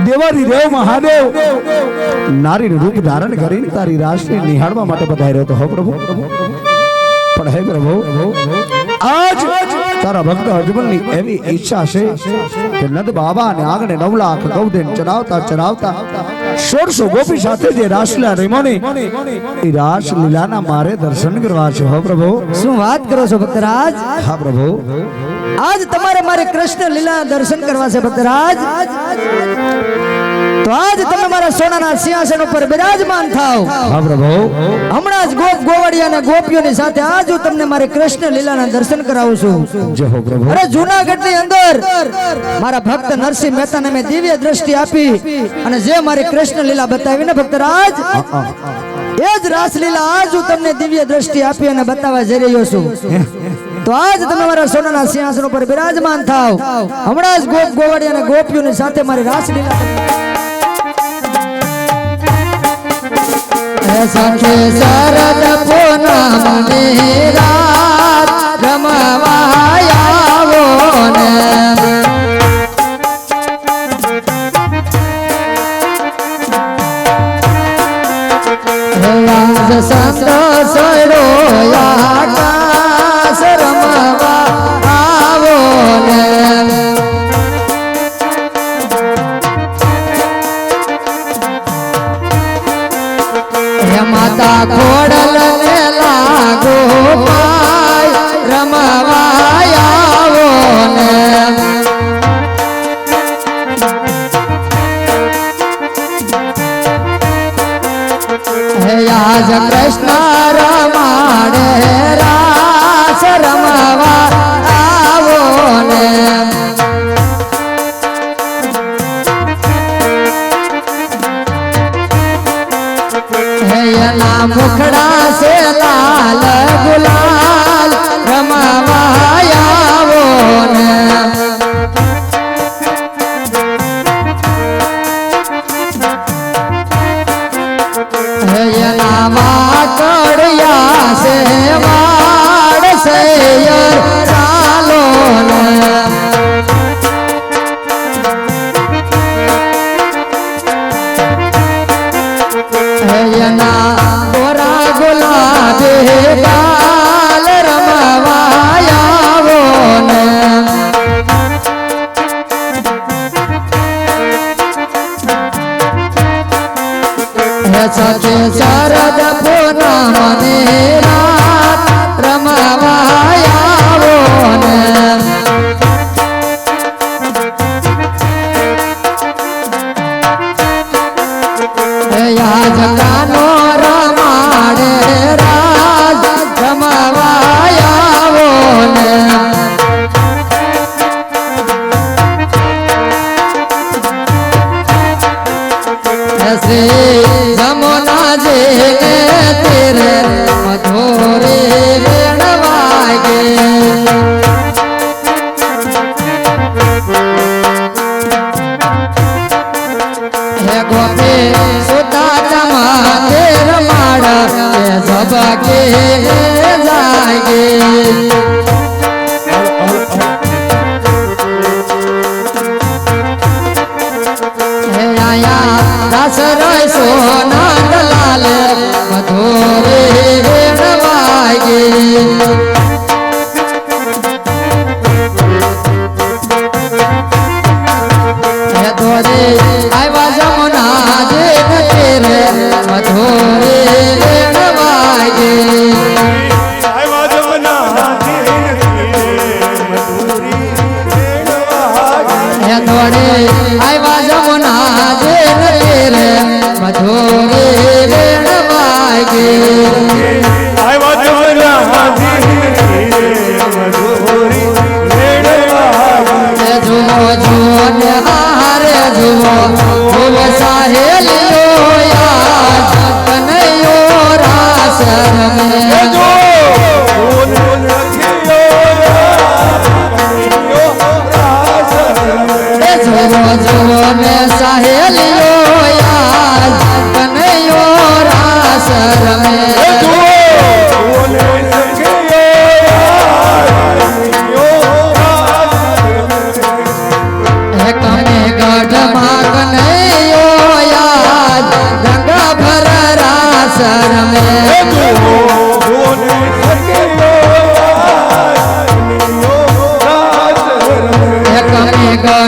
દેવારી દેવ મહાદેવ નારીનું રૂપ ધારણ કરીને તારી રાસને નિહાળવા માટે પધાર્યો હતો હો પ્રભુ પણ હે પ્રભુ આજ તારા ભક્ત અજમલની એવી ઈચ્છા છે કે નદ બાબા ને આંગણે 9 લાખ ગૌદેન ચરાવતા 1600 ગોપી સાથે જે રાસલીલા રમણી એ રાસલીલાના મારે દર્શન કરવા છે હો પ્રભુ
શું વાત કરો છો ભક્તરાજ
હા પ્રભુ
આજ તમારે મારે કૃષ્ણ લીલા દર્શન કરવા છે ભક્તરાજ તો આજ તમે મારા સોનાના સિંહાસન ઉપર બિરાજમાન થાઓ
હા પ્રભુ
હમણાં જ ગોપ ગોવાળિયા અને ગોપીઓની સાથે આજ હું તમને મારી કૃષ્ણ લીલાના દર્શન કરાવું છું
જય હો પ્રભુ
અરે જૂનાગઢની અંદર મારા ભક્ત નરસિંહ મહેતાને મેં દિવ્ય દ્રષ્ટિ આપી અને જે મારી કૃષ્ણ લીલા બતાવી ને ભક્તરાજ એ જ રાસલીલા આજ હું તમને દિવ્ય દ્રષ્ટિ આપી અને બતાવવા જઈ રહ્યો છું તો આજ તમે મારા સોનાના સિંહાસન ઉપર બિરાજમાન થાઓ હમણાં જ ગોપ ગોવાળિયા અને ગોપીઓની સાથે મારી રાસલીલા સાથે શરદ પૂનમની રાત રમવા આવો ને સંત સરો આકાશ રમવા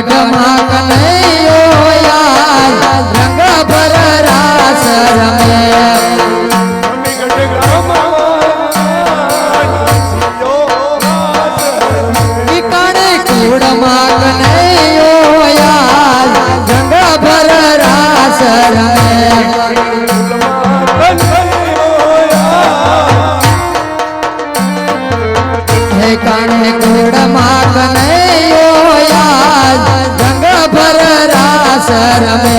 ગઢમાં કનૈયો યાર રંગ ભર રાસ રમે ઠીકાણે કુળમાં કનૈયો યાર રંગ ભર રાસ રમે ઠીકાણે કુળમાં કનૈયો યાર રંગ ભર રાસ રમે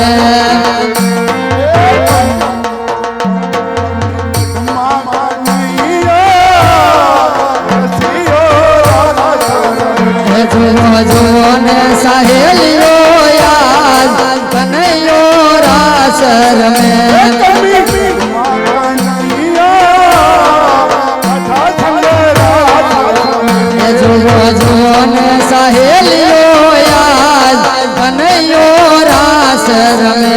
જુઓ જુઓ ને સાહેલીઓ યાદ કનૈયો રાસ રમે જુઓ જુઓ ને સાહેલીઓ યાદ કનૈયો રાસ રમે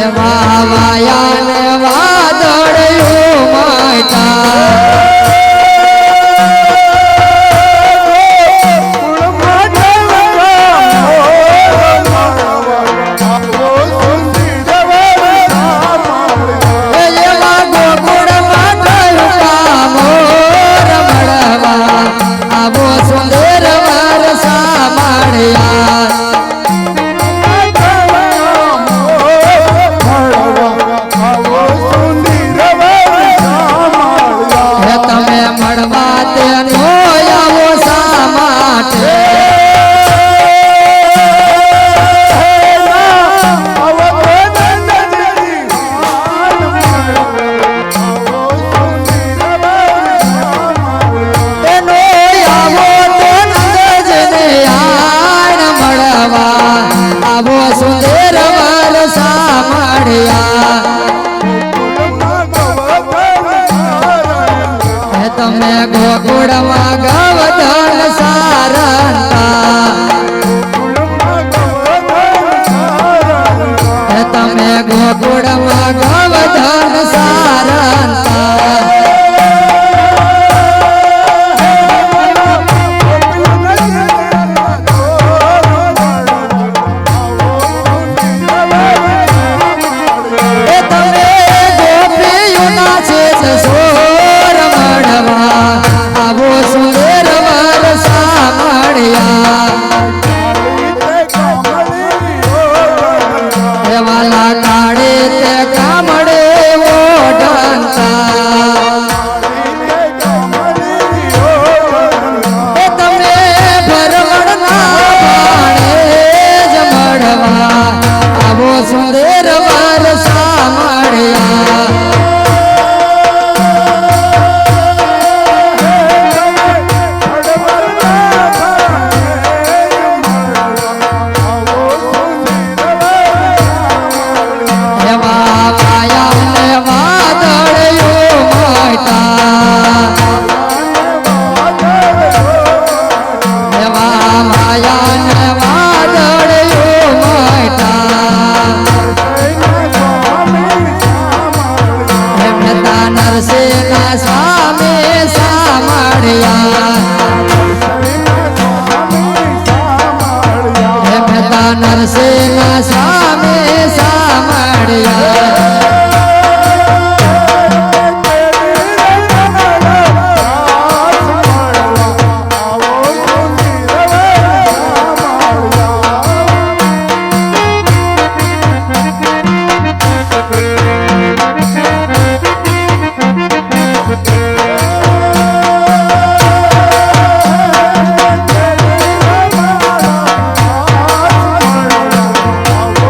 એવા વાયા ને વાદળિયું માયતા એવા ગોકુળમાં ઢળકા મોર મળવા આવો સુંદર વરસા માળ્યા હે તમે મળવા તેનો આવો શા માટે તેનો આવો તો નંદજને આણ મળવા આવો સુંદર વરસા માળ્યા હે તમે ગોકુળમાં ગવધન સારંતા હે તમે ગોકુળમાં ગવધન સારંતા હે તમે ગોપીઓના છે સોર મળવા આવો સુંદર વરસા મળ્યા હે વાલા કાળે તે કામડે ઓઢંતા હે તમે ભરવડના ભાણે જ મળવા આવો સુંદર વરસા મળ્યા એવા માયા ને વાદળિયું મોટા એવા માયા ને વાદળિયું મોટા એમતા નરસિંહના સ્વામી સામળ્યા એમતા નરસિંહના સ્વામી સામળ્યા
Oh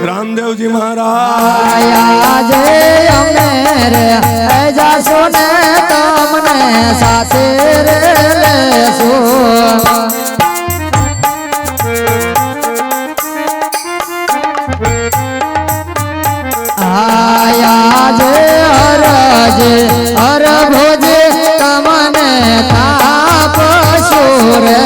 રામદેવજી મહારાજ
આયા જય અમે રે જાશો ને તમને સાથે રે લેશો આયા જય હર ભોજે તમને તાપશો રે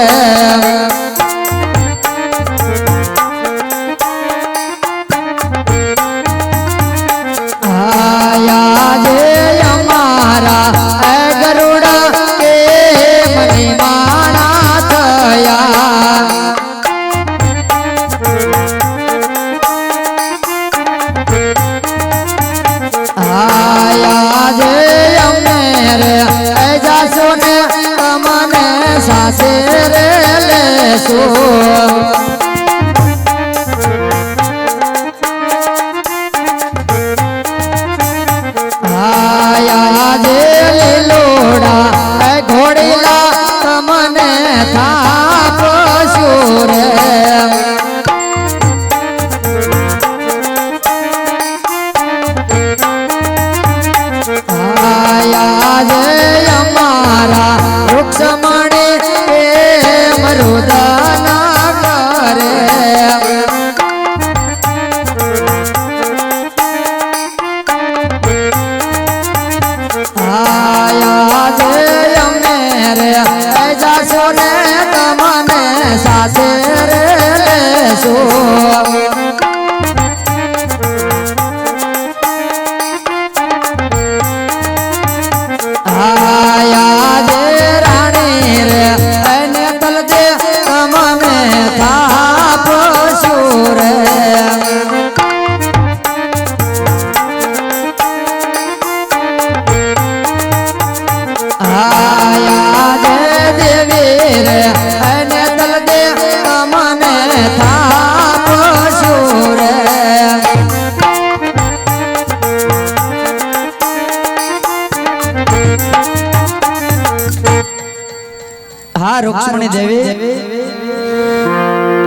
સાથે રે લેશો આયા જે લીલોડા ઘોડીલા તમને થાપશો રે આયા જે અમારા વૃક્ષમણી મરુદાના કરે આયા જે અમે રે જાશો ને તમને સાથે રે લેશો આયા જે રાણી રે એને તલજે તમને થાપશો રે આયા જે દેવી રે એને તલજે તમને થાપશો રે હા રૂક્ષ્મણી દેવી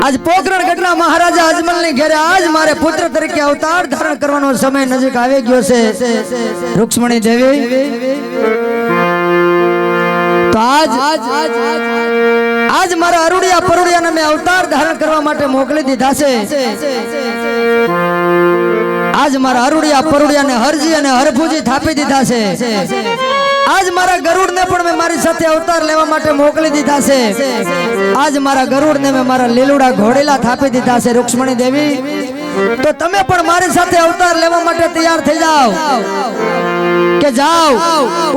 આજ પોકરણ ગઢના મહારાજા અજમલ ની ઘરે આજ મારે પુત્ર તરીકે અવતાર ધારણ કરવાનો સમય નજીક આવી ગયો છે રૂક્ષ્મણી દેવી તો આજ મારા અરુડિયા પરુડિયાને મેં અવતાર ધારણ કરવા માટે મોકલી દીધા છે. આજ મારા અરુડિયા પરુડિયાને હરજી અને હરભુજી થાપી દીધા છે. આજ મારા ગરુડને પણ મેં મારી સાથે અવતાર લેવા માટે મોકલી દીધા છે. આજ મારા ગરુડને મેં મારા લીલુડા ઘોડેલા થાપી દીધા છે. રૂક્ષ્મણી દેવી, તો તમે પણ મારી સાથે અવતાર લેવા માટે તૈયાર થઈ જાઓ કે જાઓ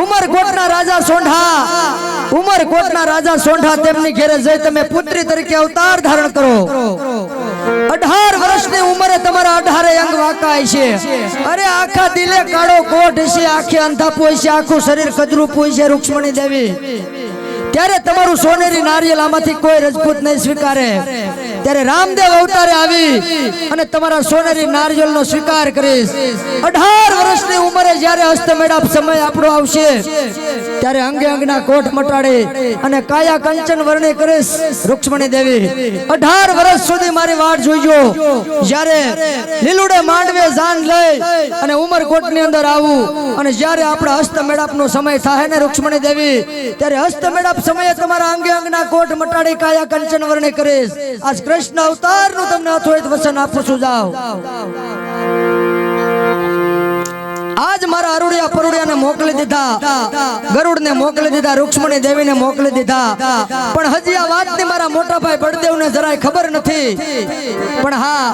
ઉમરકોટના રાજા સોંઢા તેમની ઘેરે જઈ તમે પુત્રી તરીકે અવતાર ધારણ કરો. 18 વર્ષની ઉંમરે તમારા 18 અંગ વાંકા છે. અરે આખા દિલે કાળો કોટ છે, આખે અંધાપો છે, આખું શરીર કદરૂપું છે. રૂક્ષ્મણી દેવી, ત્યારે તમારું સોનેરી નારિયેલ આમાંથી કોઈ રજપૂત નહીં સ્વીકારે. ત્યારે રામદેવ અવતારે આવી અને તમારા સોનેરી નારિયેલનો સ્વીકાર કરીશ. 18 વર્ષની ઉંમરે જ્યારે હસ્તમેળાપ સમય આપણો આવશે ત્યારે અંગે અંગના કોટ મટાડી અને કાયા કંચન વર્ણી કરીશ. રૂક્ષ્મણી દેવી, 18 વર્ષ સુધી મારી વાટ જોઈજો. જ્યારે લીલુડે માંડવે જાન લઈ અને ઉમરકોટની અંદર આવું અને જ્યારે આપણા હસ્તમેળાપનો સમય થાય ને રૂક્ષ્મણી દેવી, ત્યારે હસ્તમેળાપ સમયે તમારા અંગે અંગના કોટ મટાડી કાયા કંચન વર્ણી કરીશ. આજ કૃષ્ણ અવતારનું તમને અથોહિત વચન આપું છું. જાઓ. આજ મારા અરુડિયા પરુડિયાને મોકલી દીધા, ગરુડને મોકલી દીધા, રૂક્ષ્મણી દેવીને મોકલી દીધા. પણ હજી આ વાતની મારા મોટા ભાઈ બળદેવને જરાય ખબર નથી. પણ હા,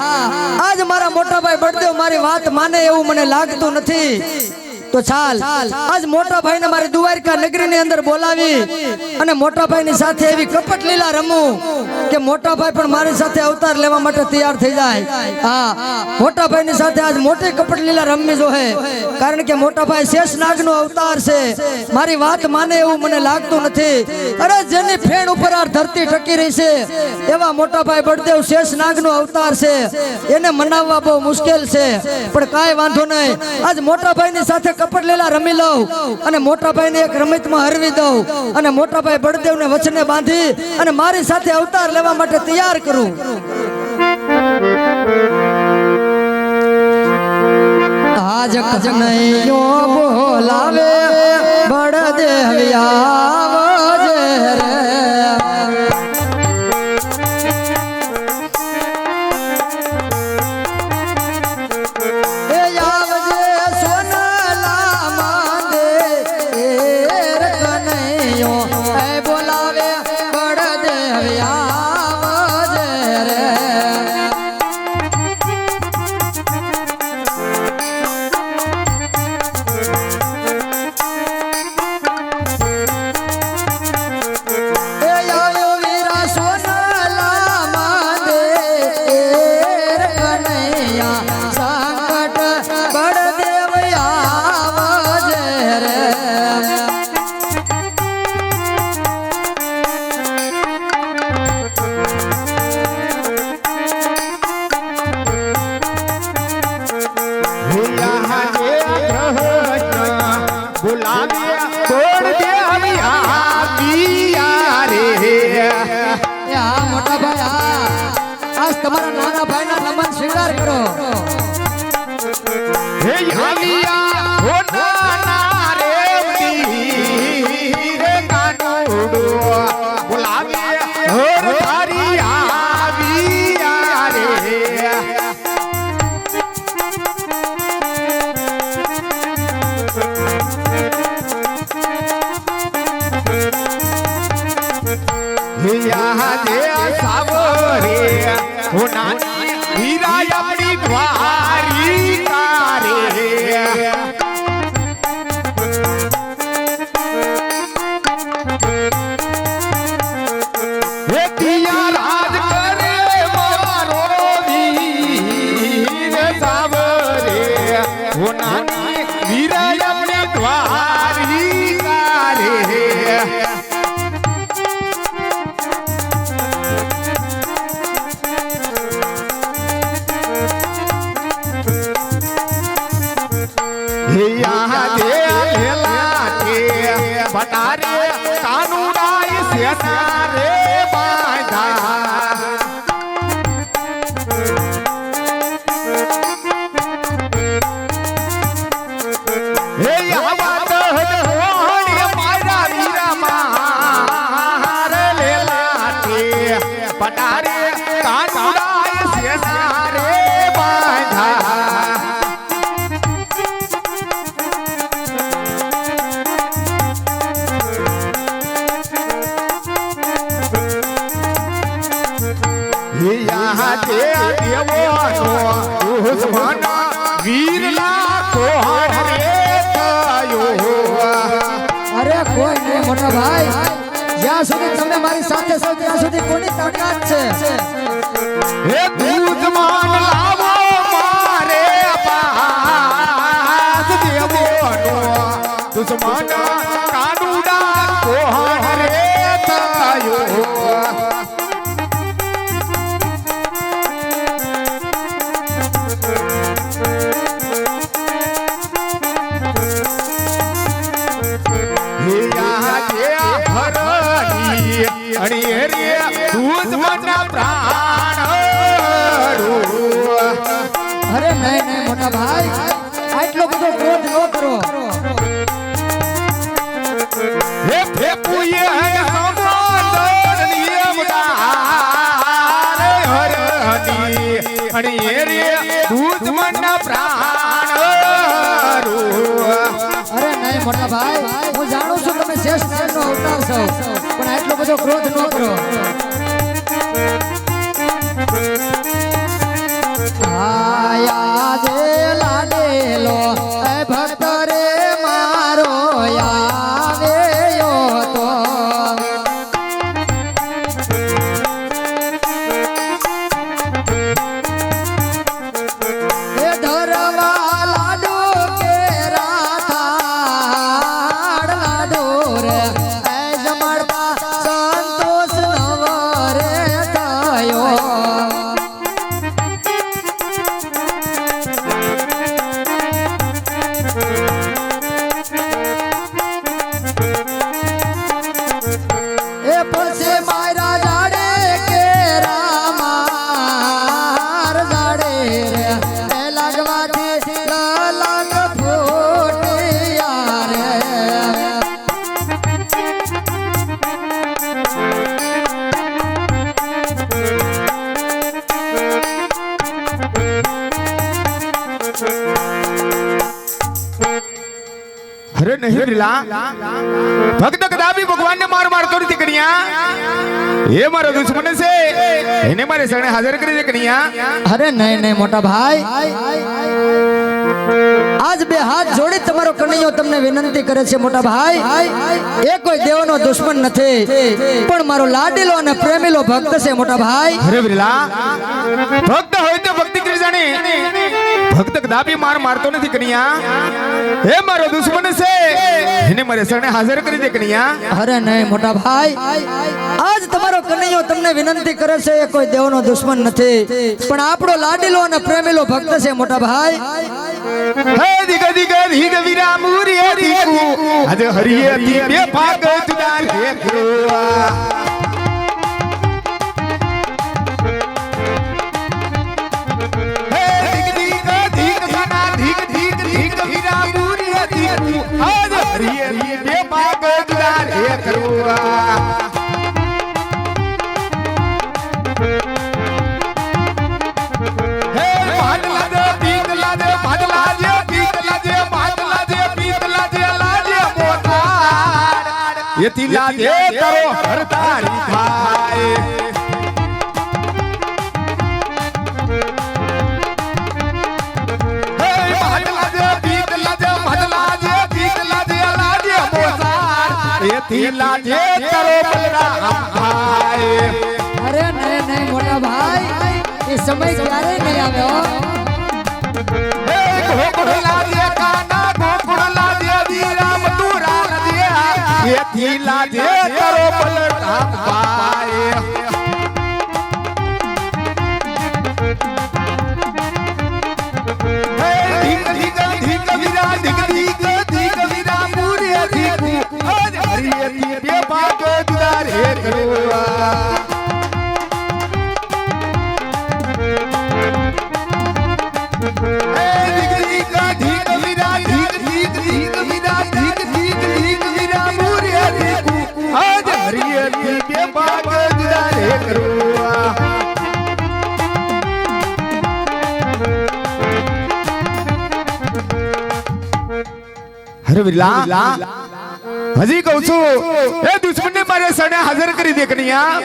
આજ મારા મોટા ભાઈ બળદેવ મારી વાત માને એવું મને લાગતું નથી. તો ચાલ આજ મોટા ભાઈને મારી દ્વારકા નગરીની અંદર બોલાવી અને મોટા ભાઈની સાથે એવી કપટ લીલા રમું કે મોટા ભાઈ પણ મારી સાથે અવતાર લેવા માટે તૈયાર થઈ જાય. હા, મોટા ભાઈની સાથે આજ મોટી કપટ લીલા રમવી જોહે. કારણ કે મોટા ભાઈ શેષનાગનો અવતાર છે. મારી વાત માને એવું મને લાગતું નથી. અરે જેની ફેણ ઉપર આ ધરતી ટકી રહી છે એવા મોટા ભાઈ બળદેવ શેષનાગનો અવતાર છે. એને મનાવવા બહુ મુશ્કેલ છે. પણ કાંઈ વાંધો નહીં, આજ મોટા ભાઈની સાથે કપટ લીલા રમી લઉં અને મોટા ભાઈને એક રમતમાં હરવી દઉં અને મોટા ભાઈ બળદેવને વચને બાંધી અને મારી સાથે અવતાર લેવા માટે તૈયાર કરું. આજ કનૈયો બોલાવે બળદેવ આવજે રે. મોટા ભાઈ, આજ તમારા નાના ભાઈના નમન સ્વીકાર કરો.
હે હાલિયા હો નાના રે રે કાનુડો બોલાવે હોર તારી આવિયા રે. યા દે સાવરે હો નાની હીરા આપણી દ્વારી તારે. હે પિયા રાજ કરે મારો વીર સાવરે હો નાની હીરા આપણી દ્વારી તારે. बनारे कानूनाई सेना रे बांधा. हे आवाज होणे मारा वीरा मा આજે દેવોનો દુશ્મન વીરલા કોહર રે થયો
અરે કોઈ નહીં મોટા ભાઈ, જ્યાં સુધી તમે મારી સાથે છો ત્યાં સુધી કોની તાકાત છે?
હે દુશ્મન લાવો મારે પાસ દેવોનો દુશ્મન કાનુડા કોહર રે થયો
અરે નહીં નહીં મોટા ભાઈ, આટલો બધો ક્રોધ ન કરો. અરે નહીં મોટા ભાઈ, હું જાણું છું તમે શ્રેષ્ઠ દેવનો અવતાર છો, પણ આટલો બધો ક્રોધ ન કરો. આયા જે લાડેલો એ ભક્ત રે મારો આવ્યો તો. એ ધરવા લાડુ કેરા થાળ લાડુ રે એ જમાડતા સંતોષ નવરે થયો. એ પછી મારા જાડે કેરા માર જાડે રે એ લાગવાથી લાગ ફૂટ્યા રે.
અરે નહીં રીલા ભક્ત કદાપી ભગવાનને માર મારતો નથી કણિયા, એ મારો દુશ્મન છે, એને મારે શરણે હાજર કરી દે કણિયા.
અરે નહીં નહીં મોટા ભાઈ, આજ બે હાથ જોડી તમારો કનૈયો તમને વિનંતી કરે છે મોટા ભાઈ. એ કોઈ દેવનો દુશ્મન નથી, પણ મારો લાડીલો અને પ્રેમીલો ભક્ત છે મોટા ભાઈ.
અરે રીલા ભક્ત હોય તો ભક્તિ કરી જાણે, ભક્ત કદાપી માર મારતો નથી કણિયા, એ મારો દુશ્મન છે, એને મારે શરણે હાજર કરી દે કણિયા.
અરે નહીં મોટા ભાઈ, આજ તમારો કનૈયો તમને વિનંતી કરે છે, એ કોઈ દેવનો દુશ્મન નથી, પણ આપણો લાડીલો અને પ્રેમીલો ભક્ત છે મોટા ભાઈ.
હે દિગ દિગ દિગ વીરા મુરી દીકુ આજ હરિયે દી બે ભાગ જુદા રે કૃવા. હે દિગ દિગ દિગ સના દિગ દિગ દિગ વીરા મુરી દીકુ આજ હરિયે દી બે ભાગ જુદા રે કૃવા. હે ભાડલા દે પીતલા દે ભાડલા દે પીતલા દે ભાડલા દે પીતલા દે લાજે મોટાડ એથી લાજે કરો હરતારી થાય. હે ભાડલા દે પીતલા દે ભાડલા દે પીતલા દે લાજે મોટાડ એથી લાજે કરો બલરામ થાય.
અરે નહીં નહીં મોટા ભાઈ, એ સમય ક્યારે નહીં આવ્યો.
ગોકુળ લાજે કાના ગોકુળ લાજે વીરા મધુરા લાજે એથી લાજે કરો બલરામ ભાઈ. હે ધીક ધીક ધીક વીરા ધીક ધીક ધીક વીરા મુરે ધીકુ આજ હરિયે દી બે ભાગ જુદા રે કરવા. હે ધીક ધીક ધીક વીરા ધીક ધીક ધીક વીરા ધીક ધીક ધીક વીરા મુરે ધીકુ આજ હરિયે દી બે ભાગ જુદા રે કરવા. હરે વિલા હજી કહું છું એ દુશ્મનને મારે સણે હાજર કરી દે કનૈયા.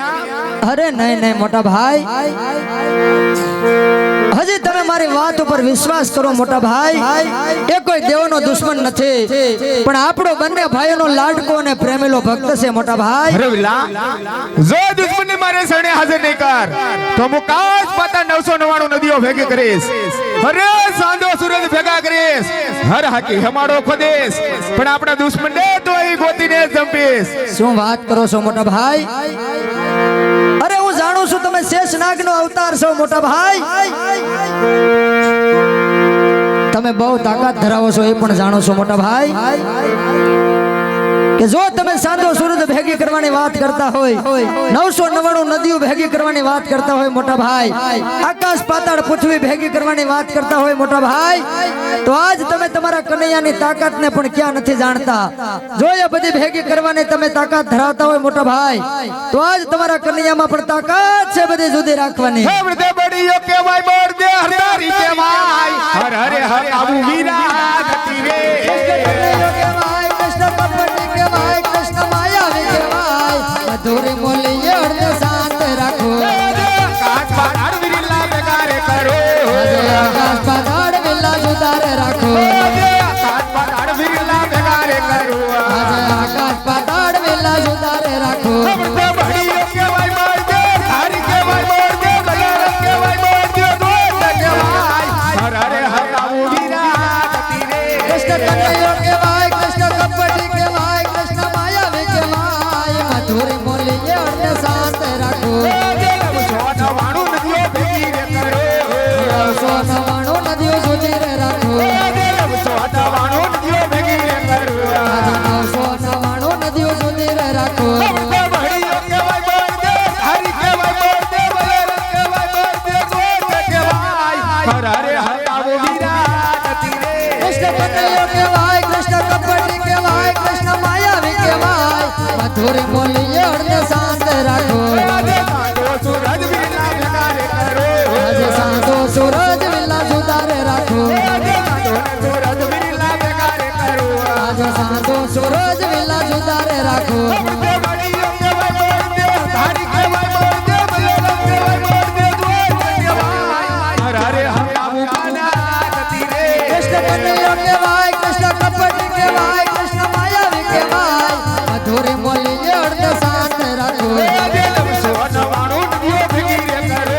અરે નહીં નહીં મોટા ભાઈ, હજી તમે મારી વાત ઉપર વિશ્વાસ કરો મોટા ભાઈ. એ કોઈ દેવનો દુશ્મન નથી, પણ આપણો બંને ભાઈઓનો લાડકો અને પ્રેમેલો ભક્ત છે મોટા ભાઈ.
અરે વિલા, જો દુશ્મનને મારે સણે હાજર નહીં કર તો હું કાચ પાતા 999 નદીઓ ભેગી કરીશ. અરે સાંધો સૂરજ ભેગા કરીશ. હર હાકી હમાડો ખોદેશ, પણ આપણા દુશ્મનને તો અહીં ગોતીને જંપીશ.
શું વાત કરો છો મોટા ભાઈ? અરે હું જાણું છું તમે શેષનાગનો અવતાર છો મોટા ભાઈ. તમે બહુ તાકાત ધરાવો છો એ પણ જાણો છો મોટા ભાઈ. કે જો તમે સાંધો સૂરજ ભેગી કરવાની વાત કરતા હોય, 999 નદીઓ ભેગી કરવાની વાત કરતા હોય મોટા ભાઈ, આકાશ પાતાળ પૃથ્વી ભેગી કરવાની વાત કરતા હોય મોટા ભાઈ, તો આજ તમે તમારા કનૈયાની તાકાતને પણ ક્યાં નથી જાણતા. જો એ બધી ભેગી કરવાની તમે તાકાત ધરાવતા હોય મોટા ભાઈ, તો આજ તમારા કનૈયામાં પણ તાકાત છે બધી જુદી રાખવાની.
હે વૃદ્ધ બડીયો કેવાય બોર દે હરદારી કેવાય. હર હરે હર આબુ વીરા થતી રે.
મધુર મોલીએ અર્ધ શાંત રાખો.
કાચ પાતાળ વિરલા બેગારે કરો.
આકાશ પાતાળ વિલા સુધારે રાખો.
કાચ પાતાળ વિરલા બેગારે કરો.
આકાશ પાતાળ વિલા સુધારે રાખો.
વૃદ્ધ બડીયો કેવાય બોર દે હરી કેવાય બોર દે બલરામ કેવાય બોર દે દોર કેવાય. હર હરે હર આબુ વીરા થતી રે.
કૃષ્ણ કનૈયો કેવાય, કૃષ્ણ કપટી કેવાય, કૃષ્ણ માયાવી કેવાય. મધુર મોલીએ અર્ધ શાંત રાખો.
999 નદીઓ ભેગી રે કરો.
999 નદીઓ સુધી રે રાખો.
999 નદીઓ ભેગી રે કરો.
999 નદીઓ સુધી રે રાખો.
બડીયો કેવાય બોર દે હરી કેવાય બોર દે બલરામ કેવાય બોર દે દોર કેવાય. હર હરે હર આબુ વીરા થતી રે.
કૃષ્ણ કનૈયો કેવાય, કૃષ્ણ કપટી કેવાય, કૃષ્ણ માયાવી કેવાય. મધુર મોલીએ અર્ધ શાંત રાખો.
આજે સૂરજ વિરલા બેગારે કરો.
આજે સાંધો સૂરજ વિલા સુધારે રાખો.
સૂરજ વિરલા બેગારે કરો.
આજે સાંધો સૂરજ વિલા સુધારે રાખો.
બડીયો કેવાય બોર દે હરી કેવાય બોર દે બલરામ કેવાય બોર દે દોર કેવાય. હર હરે હર આબુ વીરા થતી રે.
કૃષ્ણ કનૈયો કેવાય, કૃષ્ણ કપટી કેવાય, કૃષ્ણ માયાવી કેવાય. મધુર મોલીએ અર્ધ શાંત રાખો.
999 નદીઓ ભેગી રે કરો.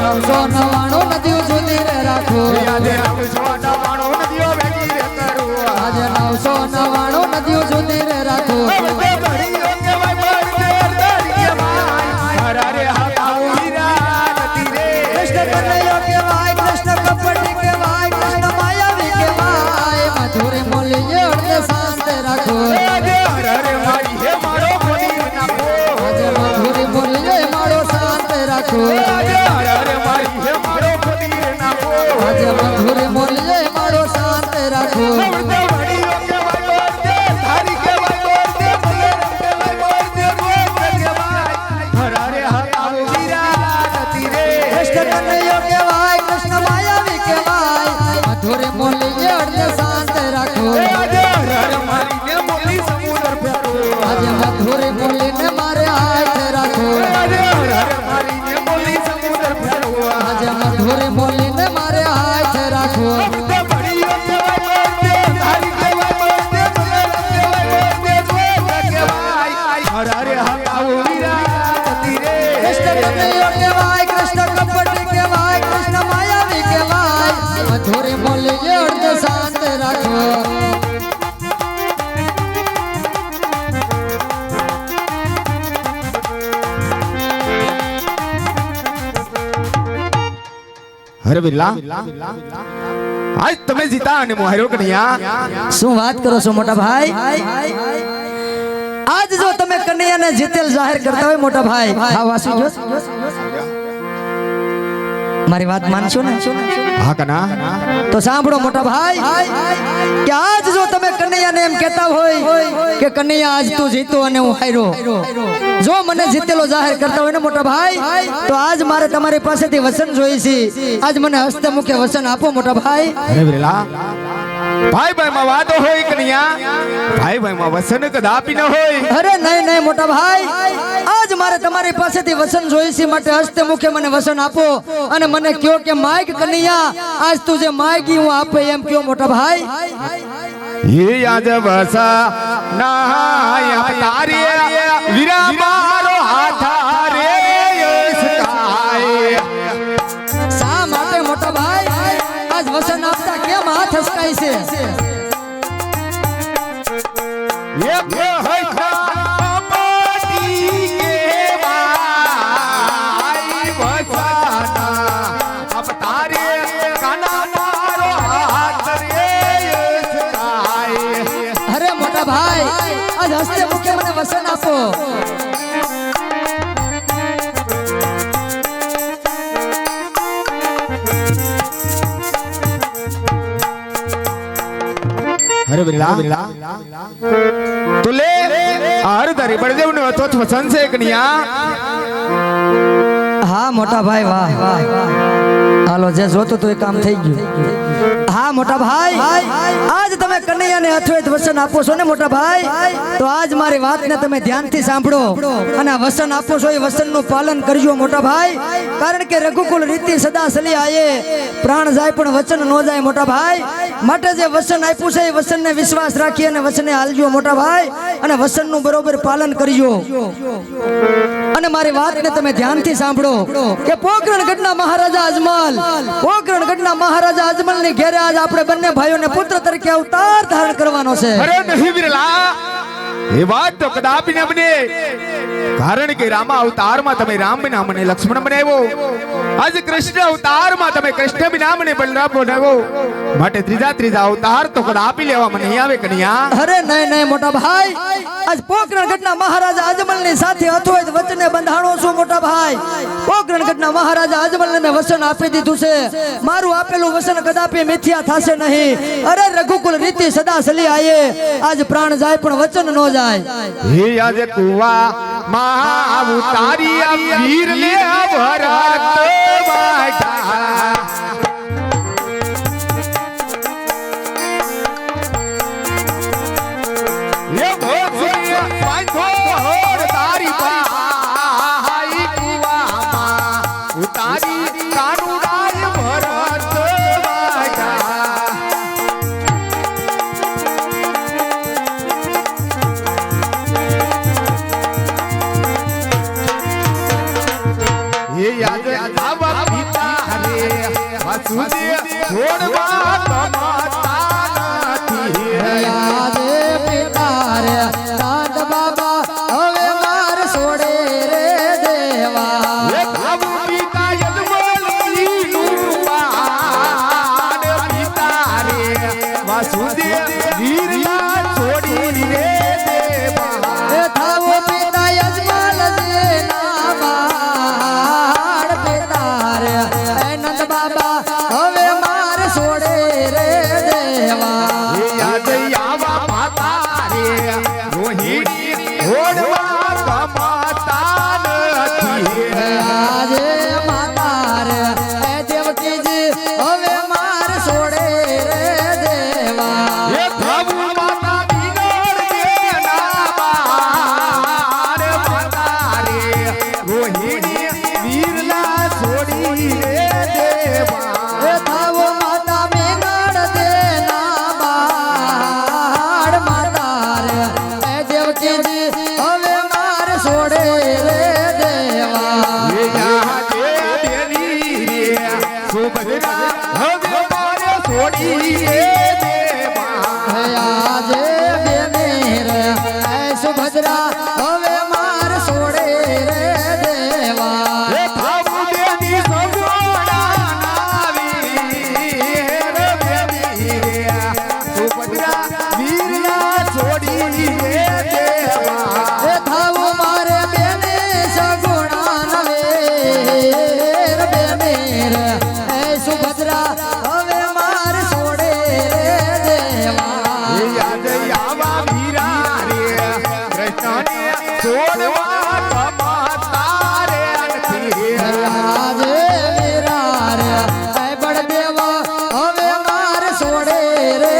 999 નદીઓ સુધી રે રાખો.
આજે 999 નદીઓ ભેગી રે કરો.
આજે 999 નદીઓ સુધી રે રાખો.
બડીયો કેવાય બોર દે હરદારી કેવાય. હર હરે હર આબુ વીરા થતી રે.
કૃષ્ણ કનૈયો કેવાય, કૃષ્ણ કપટી કેવાય, કૃષ્ણ માયાવી કેવાય. મધુર મોલીએ અર્ધ શાંત રાખો.
આજે હર હરે મારી હે મારો ખોદી નાખો.
આજે મધુર મોલીએ મારો શાંત રાખો.
આજે હર હરે મારી હે મારો ખોદી નાખો.
આજે મધુર મોલીએ મારો શાંત રાખો.
બડીયો કેવાય બોર દે હરી કેવાય બોર દે બલરામ કેવાય બોર દે દોર કેવાય. હર હરે હર આબુ વીરા થતી રે.
કૃષ્ણ કનૈયો કેવાય, કૃષ્ણ માયાવી કેવાય. મધુર મોલીએ અર્ધ શાંત રાખો.
આજે હર હર મારી ને મોલી સમુદ્ર ફેરો.
આજે મધુર મોલીને મારે હાથ રાખો.
આજે હર હર મારી ને મોલી સમુદ્ર ફેરો.
આજે મધુર મોલીને મારે હાથ રાખો.
બડીયો કેવાય બોર દે હરી કેવાય બોર દે બલરામ કેવાય બોર દે દોર કેવાય. હર હરે હર આબુ વીરા થતી રે.
કૃષ્ણ કનૈયો કેવાય, કૃષ્ણ કપટી કેવાય, કૃષ્ણ માયાવી કેવાય. મધુર મોલીએ અર્ધ શાંત રાખો.
અરે બિરલા, આજ તમે જીતા અને હું હાર્યો કનૈયા.
શું વાત કરો છો મોટા ભાઈ? આજ જો તમે કનૈયાને જીતેલ જાહેર કરતા હોય મોટા ભાઈ, હા વાસુ જો મારી વાત માનશો ને?
હા કના.
તો સાંભળો મોટા ભાઈ, કે આજ જો તમે કનૈયાને એમ કહેતા હોય કે કનૈયા આજ તું જીતો અને હું હાર્યો, જો મને જીતેલો જાહેર કરતા હોય ને મોટા ભાઈ, તો આજ મારે તમારી પાસેથી વચન જોઈએ છે. આજ મને હસ્તે મુખે વચન આપો મોટા ભાઈ.
અરે બિરલા, ભાઈ ભાઈ માં વાદો હોય કન્યા ભાઈ ભાઈ માં વસન કદાપી ન હોય
અરે નહીં નહીં મોટા ભાઈ આજ મારે તમારી પાસેથી વસન જોઈ છે માટે હસ્તે મુખે મને વસન આપો અને મને કયો કે માઈક કન્યા આજ તું જે માગી હું આપે એમ કયો મોટા ભાઈ
ये आज बसा ना तारे वीरा मारो हाथा रे
શા માટે મોટા ભાઈ આજ વસન આપતા કેમ હાથ હસકાય છે
ये है खापटी के भाई बसाना अब तारे काना मारो हाथ रे
અરે મોટા ભાઈ આજ હસ્તે મુખે મને વસન આપો
अरे बिरला तो ले हर धरी बड़े देव ने तो वसन से कनिया
હા મોટા ભાઈ વાહ હાલો જે જોતું તો એ કામ થઈ ગયું હા મોટા ભાઈ આજ તમે કનૈયાને અથોત વસન આપો છો ને મોટા ભાઈ તો આજ મારી વાતને તમે ધ્યાનથી સાંભળો અને આ વસન આપો છો એ વસનનું પાલન કરજો મોટા ભાઈ કારણ કે રઘુકુલ રીતિ સદા સલી આયે પ્રાણ જાય પણ વચન ન જાય મોટા ભાઈ માટે જે વસન આપ્યું છે એ વસનને વિશ્વાસ રાખી અને વસને હાલજો મોટા ભાઈ અને વસનનું બરોબર પાલન કરજો અને મારી વાતને તમે ધ્યાનથી સાંભળો કે પોકરણગઢના મહારાજા અજમલ ની ઘેરે આજ આપણે બંને ભાઈઓને પુત્ર તરીકે અવતાર ધારણ કરવાનો છે
अरे नहीं बिरला ये बात तो कदापि न बने कारण के रामा अवतार में तमे राम बिना मने लक्ष्मण बनाव्यो आज कृष्ण अवतार में तमे कृष्ण बिना मने बलराम बनाव्यो માટે ત્રીજા અવતાર તો કદાપि લેવા મને નહીં આવે કન્યા
અરે નહીં નહીં મોટા ભાઈ આજ પોકરણગઢના મહારાજા અજમલ ની સાથે અથોત વચને બંધાણો છું મોટા ભાઈ પોકરણગઢના મહારાજા અજમલને મેં વચન આપી દીધું છે મારું આપેલું વચન કદાપि મિથ્યા થશે નહીં અરે રઘુકુલ રીતિ સદા સલી આયે આજ પ્રાણ જાય પણ વચન ન જાય
હે આજ કુવા મહા ઉતારી આ વીર લે ભરત બાટા ये भोसड़ी बांधो और तारी पाई कुआं उतारी कानुडाय भरत बाटा ये याद आवा पिता रे वसुदे छोड़वा तमाता थी
યાદ પિતા રે દાદ બાબા હવે માર છોડે રે દેવા
ये बाबू पिता यजमान नीनु पान पिता रे वसुदेव वीरला छोड़ी रे देवा
એ થાવો પિતા યજમાલ દેના બાળ પિતા રે નંદ બાબા હવે માર છોડે રે દેવા
ये याद आवा माता रे रोहिणी छोड़वा कमाता નથી
આજે માતા રે એ દેવકીજી હવે માર છોડે રે દેવા
ये प्रभु माता बिगड़ के नामार माता रे रोहिणी वीरला छोड़ी रे देवा
એ થાવો માતા મેઘાડ દેના બાળ માતા રે એ દેવકીજી હવે માર છોડે રે દેવા
ये यहाँ दे देली रे सुभद्रा હવે મારે છોડી રે દેવા
આજે બેને રે એ સુભદ્રા હવે માર છોડે રે દેવા
એ થાવું દેની સગોડા નાવી રે બેની રે સુભદ્રા વીરલા છોડી રે દેવા
એ થાવો મારે બેને સગુણા નવેર બેને રે એ સુભદ્રા હવે માર છોડે રે દેવા
ये याद आवा वीरा रे कृष्ण ने छोड़वा कमाता रे નથી
આજે વીરા રે એ બળદેવ હવે માર છોડે રે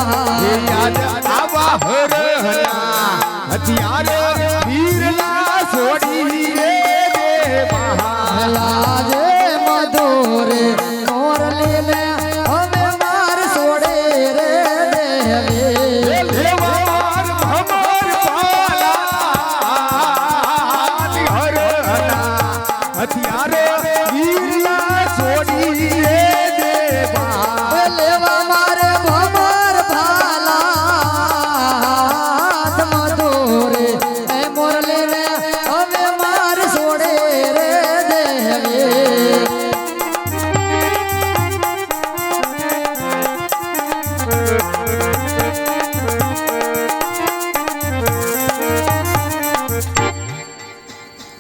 એ યાદ આવા હરહના હથિયાર વીરના છોડી રે મહા
લાજે મધુરે મોરલી ને અમે માર છોડે રે દેવે
દેવાર ભમર પાલા હરહના હથિયાર વીરના છોડી રે દેવા
લેવા મારે ભમર ભાલા મધુરે એ મોરલી ને અમે માર છોડે રે દેવે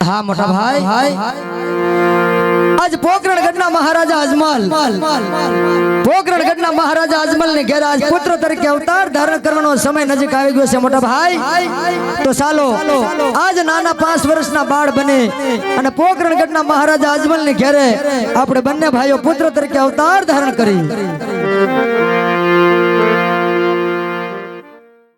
હા મોટા ભાઈ આજ પોકરણ ગઢના મહારાજા અજમલ પોકરણ ગઢના મહારાજા અજમલ ને ઘેર આજ પુત્ર તરીકે અવતાર ધારણ કરવાનો સમય નજીક આવી ગયો છે મોટા ભાઈ તો ચાલો આજ નાના 5 વર્ષના બાળ બને અને પોકરણ ગઢના મહારાજા અજમલ ને ઘેરે આપણે બંને ભાઈઓ પુત્ર તરીકે અવતાર ધારણ કરી